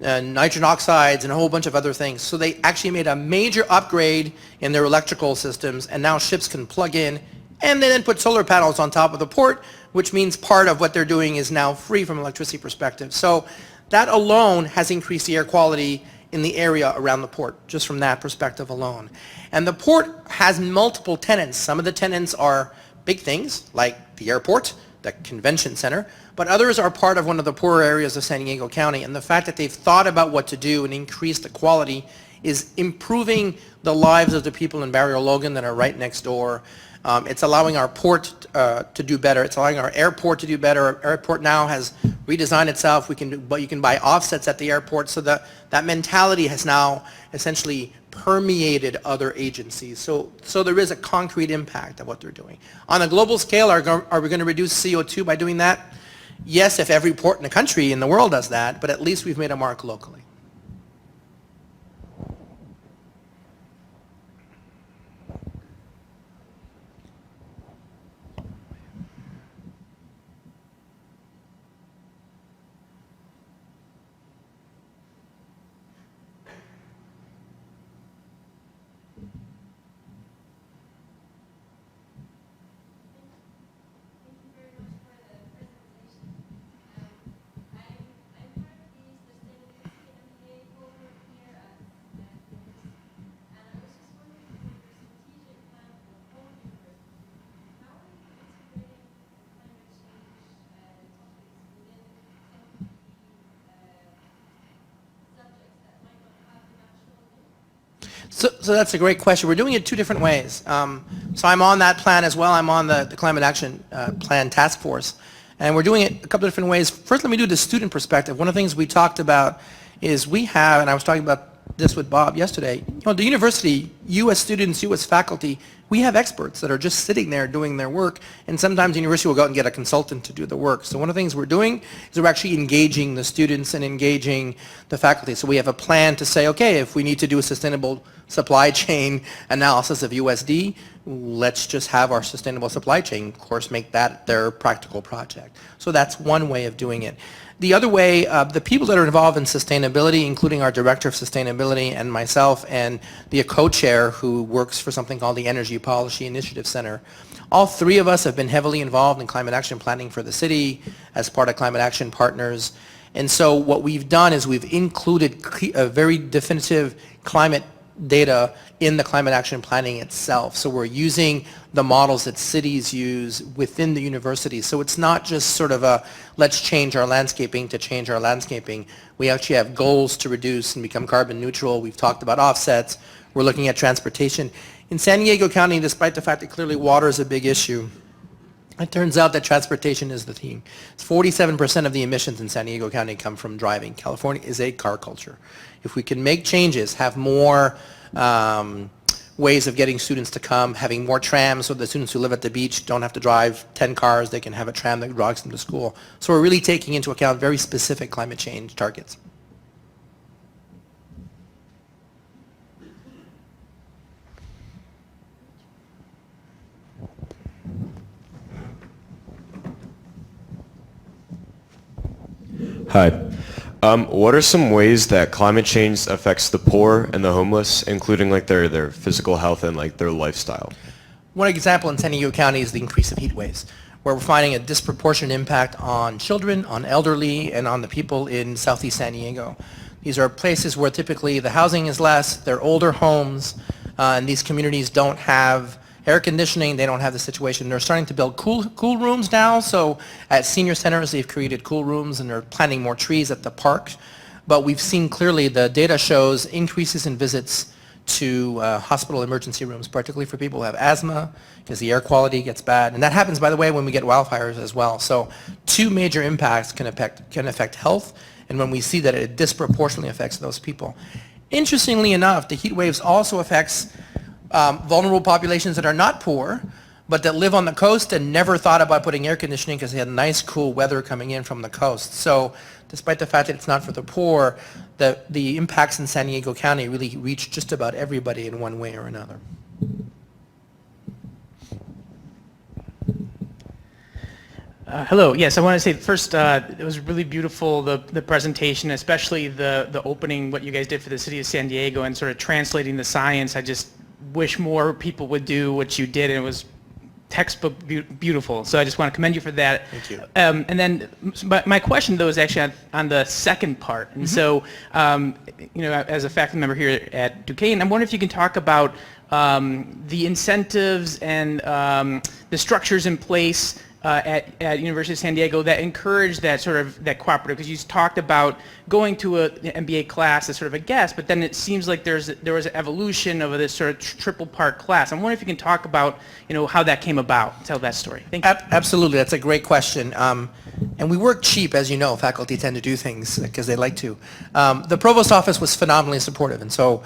nitrogen oxides and a whole bunch of other things. So they actually made a major upgrade in their electrical systems, and now ships can plug in, and they then put solar panels on top of the port, which means part of what they're doing is now free from an electricity perspective. So that alone has increased the air quality in the area around the port, just from that perspective alone. And the port has multiple tenants. Some of the tenants are big things, like the airport, the convention center, but others are part of one of the poorer areas of San Diego County. And the fact that they've thought about what to do and increase the quality is improving the lives of the people in Barrio Logan that are right next door. It's allowing our port to do better. It's allowing our airport to do better. Our airport now has redesigned itself. But you can buy offsets at the airport, so that mentality has now essentially permeated other agencies. So there is a concrete impact of what they're doing. On a global scale, are we going to reduce CO2 by doing that? Yes, if every port in the country, in the world does that, but at least we've made a mark locally. So that's a great question. We're doing it two different ways. So I'm on that plan as well. I'm on the Climate Action Plan Task Force. And we're doing it a couple of different ways. First, let me do the student perspective. One of the things we talked about is we have, and I was talking about this with Bob yesterday, the university, you as students, you as faculty, we have experts that are just sitting there doing their work, and sometimes the university will go out and get a consultant to do the work. So one of the things we're doing is we're actually engaging the students and engaging the faculty. So we have a plan to say, okay, if we need to do a sustainable supply chain analysis of USD, let's just have our sustainable supply chain course make that their practical project. So that's one way of doing it. The other way, the people that are involved in sustainability, including our Director of Sustainability and myself and the co-chair who works for something called the Energy Policy Initiative Center, all three of us have been heavily involved in climate action planning for the city as part of Climate Action Partners. And so what we've done is we've included a very definitive climate data in the climate action planning itself. So we're using the models that cities use within the university. So it's not just sort of a let's change our landscaping to change our landscaping. We actually have goals to reduce and become carbon neutral. We've talked about offsets. We're looking at transportation. In San Diego County, despite the fact that clearly water is a big issue, it turns out that transportation is the theme. 47% of the emissions in San Diego County come from driving. California is a car culture. If we can make changes, have more ways of getting students to come, having more trams so the students who live at the beach don't have to drive 10 cars, they can have a tram that drives them to school. So we're really taking into account very specific climate change targets. Hi. What are some ways that climate change affects the poor and the homeless, including like their physical health and like their lifestyle? One example in San Diego County is the increase of heat waves, where we're finding a disproportionate impact on children, on elderly, and on the people in Southeast San Diego. These are places where typically the housing is less, they're older homes, and these communities don't have air conditioning, they don't have the situation. They're starting to build cool rooms now, so at senior centers they've created cool rooms and they're planting more trees at the park. But we've seen clearly the data shows increases in visits to hospital emergency rooms, particularly for people who have asthma, because the air quality gets bad. And that happens, by the way, when we get wildfires as well. So two major impacts can affect health, and when we see that it disproportionately affects those people. Interestingly enough, the heat waves also affects vulnerable populations that are not poor, but that live on the coast and never thought about putting air conditioning because they had nice, cool weather coming in from the coast. So despite the fact that it's not for the poor, the impacts in San Diego County really reach just about everybody in one way or another. Hello. Yes, I want to say first, it was really beautiful, the presentation, especially the opening, what you guys did for the city of San Diego and sort of translating the science. I just wish more people would do what you did, and it was textbook beautiful. So I just want to commend you for that. Thank you. And then my question, though, is actually on the second part. And so, as a faculty member here at Duquesne, I'm wondering if you can talk about the incentives and the structures in place at University of San Diego that encouraged that sort of that cooperative? Because you talked about going to an MBA class as sort of a guest, but then it seems like there was an evolution of this sort of triple part class. I'm wondering if you can talk about how that came about. Tell that story. Thank you. Absolutely, that's a great question. And we work cheap, as you know. Faculty tend to do things because they like to. The provost office was phenomenally supportive, and so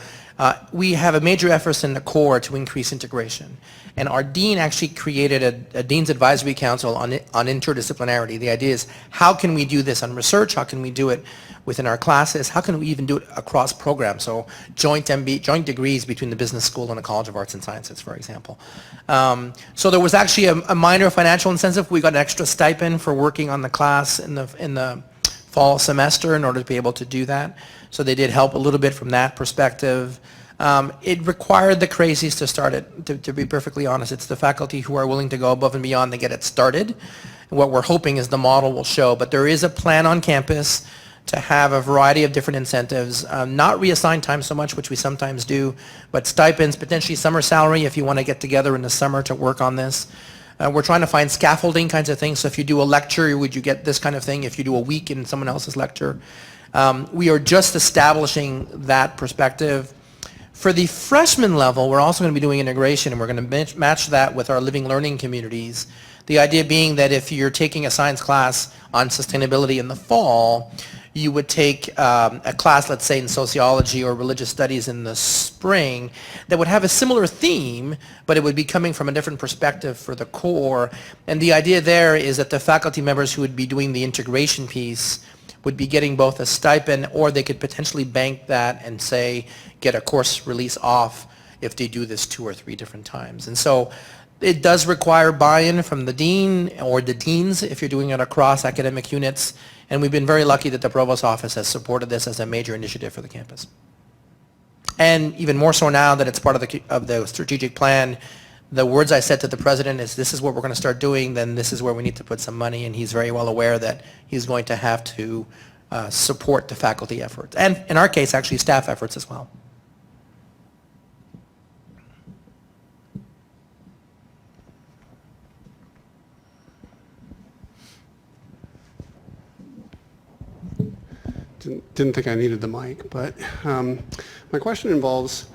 we have a major effort in the core to increase integration. And our dean actually created a Dean's Advisory Council on interdisciplinarity. The idea is, how can we do this on research? How can we do it within our classes? How can we even do it across programs? So joint degrees between the business school and the College of Arts and Sciences, for example. So there was actually a minor financial incentive. We got an extra stipend for working on the class in the fall semester in order to be able to do that. So they did help a little bit from that perspective. It required the crazies to start it, to be perfectly honest. It's the faculty who are willing to go above and beyond to get it started. And what we're hoping is the model will show. But there is a plan on campus to have a variety of different incentives, not reassigned time so much, which we sometimes do, but stipends, potentially summer salary if you want to get together in the summer to work on this. We're trying to find scaffolding kinds of things. So if you do a lecture, would you get this kind of thing? If you do a week in someone else's lecture. We are just establishing that perspective. For the freshman level, we're also going to be doing integration, and we're going to match that with our living learning communities. The idea being that if you're taking a science class on sustainability in the fall, you would take a class, let's say in sociology or religious studies in the spring, that would have a similar theme, but it would be coming from a different perspective for the core. And the idea there is that the faculty members who would be doing the integration piece would be getting both a stipend, or they could potentially bank that and say, get a course release off if they do this 2 or 3 different times. And so it does require buy-in from the dean or the deans if you're doing it across academic units. And we've been very lucky that the provost office has supported this as a major initiative for the campus. And even more so now that it's part of the strategic plan, the words I said to the president is, this is what we're going to start doing, then this is where we need to put some money, and he's very well aware that he's going to have to support the faculty efforts. And in our case, actually staff efforts as well. Didn't think I needed the mic, but my question involves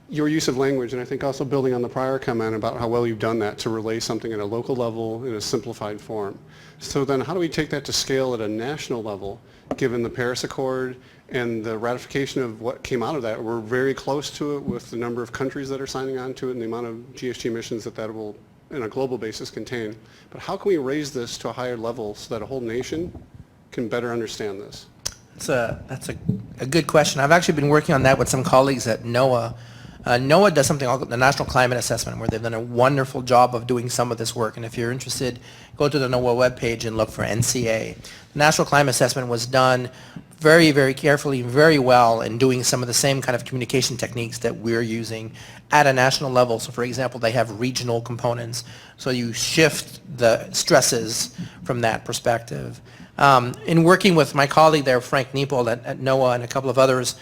your use of language, and I think also building on the prior comment about how well you've done that to relay something at a local level in a simplified form. So then how do we take that to scale at a national level, given the Paris Accord and the ratification of what came out of that? We're very close to it with the number of countries that are signing on to it and the amount of GHG emissions that will, on a global basis, contain. But how can we raise this to a higher level so that a whole nation can better understand this? That's a good question. I've actually been working on that with some colleagues at NOAA. NOAA does something called the National Climate Assessment, where they've done a wonderful job of doing some of this work. And if you're interested, go to the NOAA webpage and look for NCA. The National Climate Assessment was done very, very carefully, very well in doing some of the same kind of communication techniques that we're using at a national level. So for example, they have regional components. So you shift the stresses from that perspective. In working with my colleague there, Frank Niepold at NOAA and a couple of others,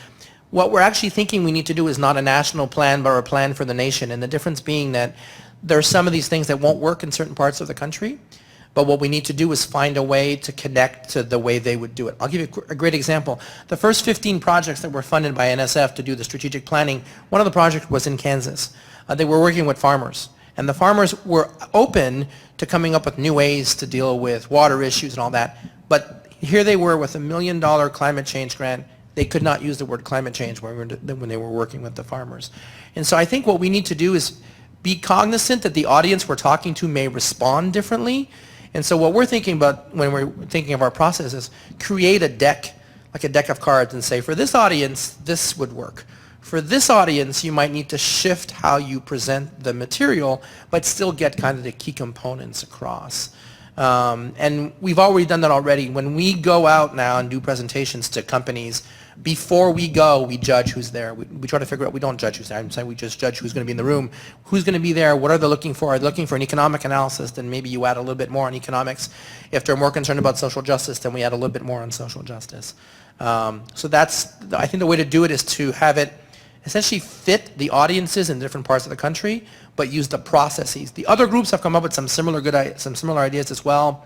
what we're actually thinking we need to do is not a national plan, but a plan for the nation. And the difference being that there are some of these things that won't work in certain parts of the country, but what we need to do is find a way to connect to the way they would do it. I'll give you a great example. The first 15 projects that were funded by NSF to do the strategic planning, one of the projects was in Kansas. They were working with farmers. And the farmers were open to coming up with new ways to deal with water issues and all that. But here they were with $1 million climate change grant. They could not use the word climate change when they were working with the farmers. And so I think what we need to do is be cognizant that the audience we're talking to may respond differently. And so what we're thinking about when we're thinking of our process is create a deck, like a deck of cards, and say, for this audience, this would work. For this audience, you might need to shift how you present the material, but still get kind of the key components across. And we've already done that already. When we go out now and do presentations to companies, before we go, we judge who's there. We try to figure out, we don't judge who's there. I'm saying we just judge who's going to be in the room. Who's going to be there? What are they looking for? Are they looking for an economic analysis? Then maybe you add a little bit more on economics. If they're more concerned about social justice, then we add a little bit more on social justice. So that's, I think the way to do it is to have it essentially fit the audiences in different parts of the country, but use the processes. The other groups have come up with some similar ideas as well.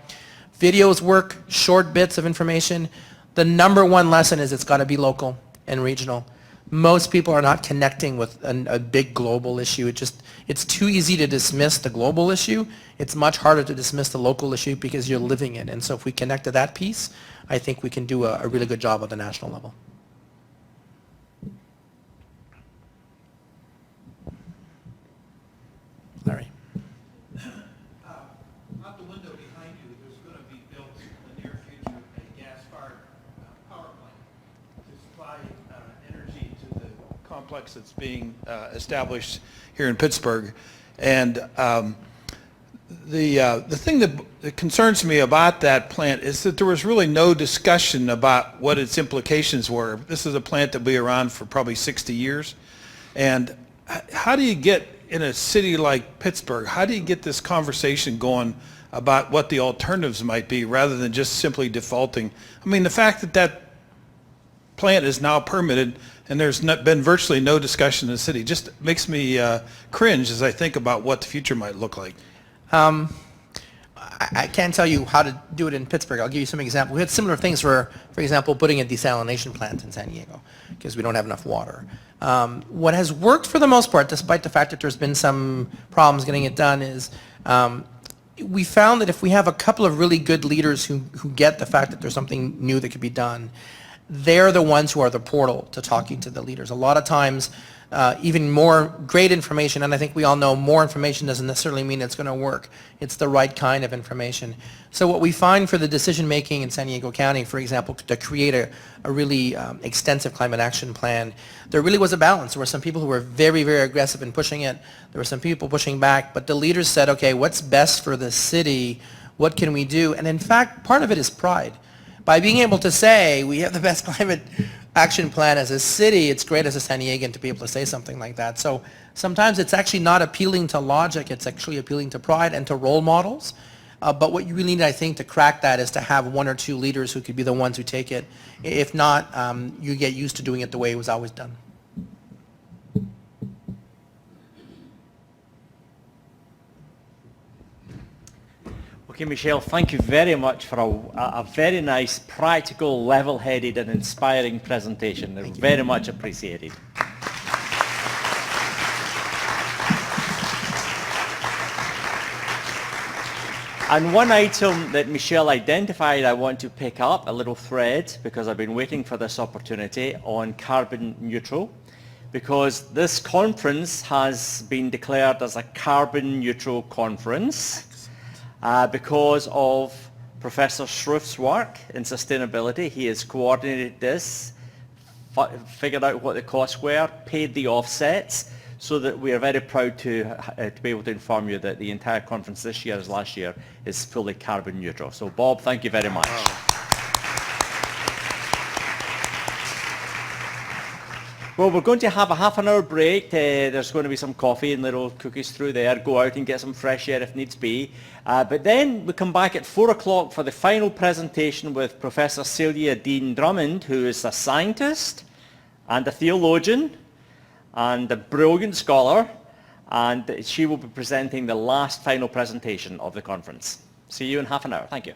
Videos work, short bits of information. The number one lesson is it's got to be local and regional. Most people are not connecting with a big global issue. It's too easy to dismiss the global issue. It's much harder to dismiss the local issue because you're living it. And so if we connect to that piece, I think we can do a really good job at the national level. Larry. Out the window behind you, there's going to be built in the near future a gas-fired power plant to supply energy to the complex that's being established here in Pittsburgh. And the thing that concerns me about that plant is that there was really no discussion about what its implications were. This is a plant that will be around for probably 60 years. And how do you get, in a city like Pittsburgh, how do you get this conversation going about what the alternatives might be rather than just simply defaulting? I mean, the fact that that plant is now permitted and there's been virtually no discussion in the city just makes me cringe as I think about what the future might look like. I can't tell you how to do it in Pittsburgh. I'll give you some examples. We had similar things for example, putting a desalination plant in San Diego because we don't have enough water. What has worked for the most part, despite the fact that there's been some problems getting it done, is we found that if we have a couple of really good leaders who get the fact that there's something new that could be done, they're the ones who are the portal to talking to the leaders. A lot of times, even more great information, and I think we all know more information doesn't necessarily mean it's going to work. It's the right kind of information. So what we find for the decision making in San Diego County, for example, to create a really extensive climate action plan, there really was a balance. There were some people who were very, very aggressive in pushing it. There were some people pushing back, but the leaders said, okay, what's best for the city? What can we do? And in fact, part of it is pride. By being able to say we have the best climate action plan as a city, it's great as a San Diegan to be able to say something like that. So sometimes it's actually not appealing to logic, it's actually appealing to pride and to role models. But what you really need, I think, to crack that is to have one or two leaders who could be the ones who take it. If not, you get used to doing it the way it was always done. Okay, Michelle, thank you very much for a very nice, practical, level-headed and inspiring presentation. They're very much appreciated. And one item that Michelle identified I want to pick up, a little thread, because I've been waiting for this opportunity, on carbon neutral, because this conference has been declared as a carbon neutral conference. Because of Professor Schroeff's work in sustainability. He has coordinated this, figured out what the costs were, paid the offsets, so that we are very proud to be able to inform you that the entire conference this year, as last year, is fully carbon neutral. So Bob, thank you very much. Well, we're going to have a half-an-hour break. There's going to be some coffee and little cookies through there. Go out and get some fresh air if needs be. But then we come back at 4 o'clock for the final presentation with Professor Celia Dean Drummond, who is a scientist and a theologian and a brilliant scholar. And she will be presenting the last final presentation of the conference. See you in half an hour. Thank you.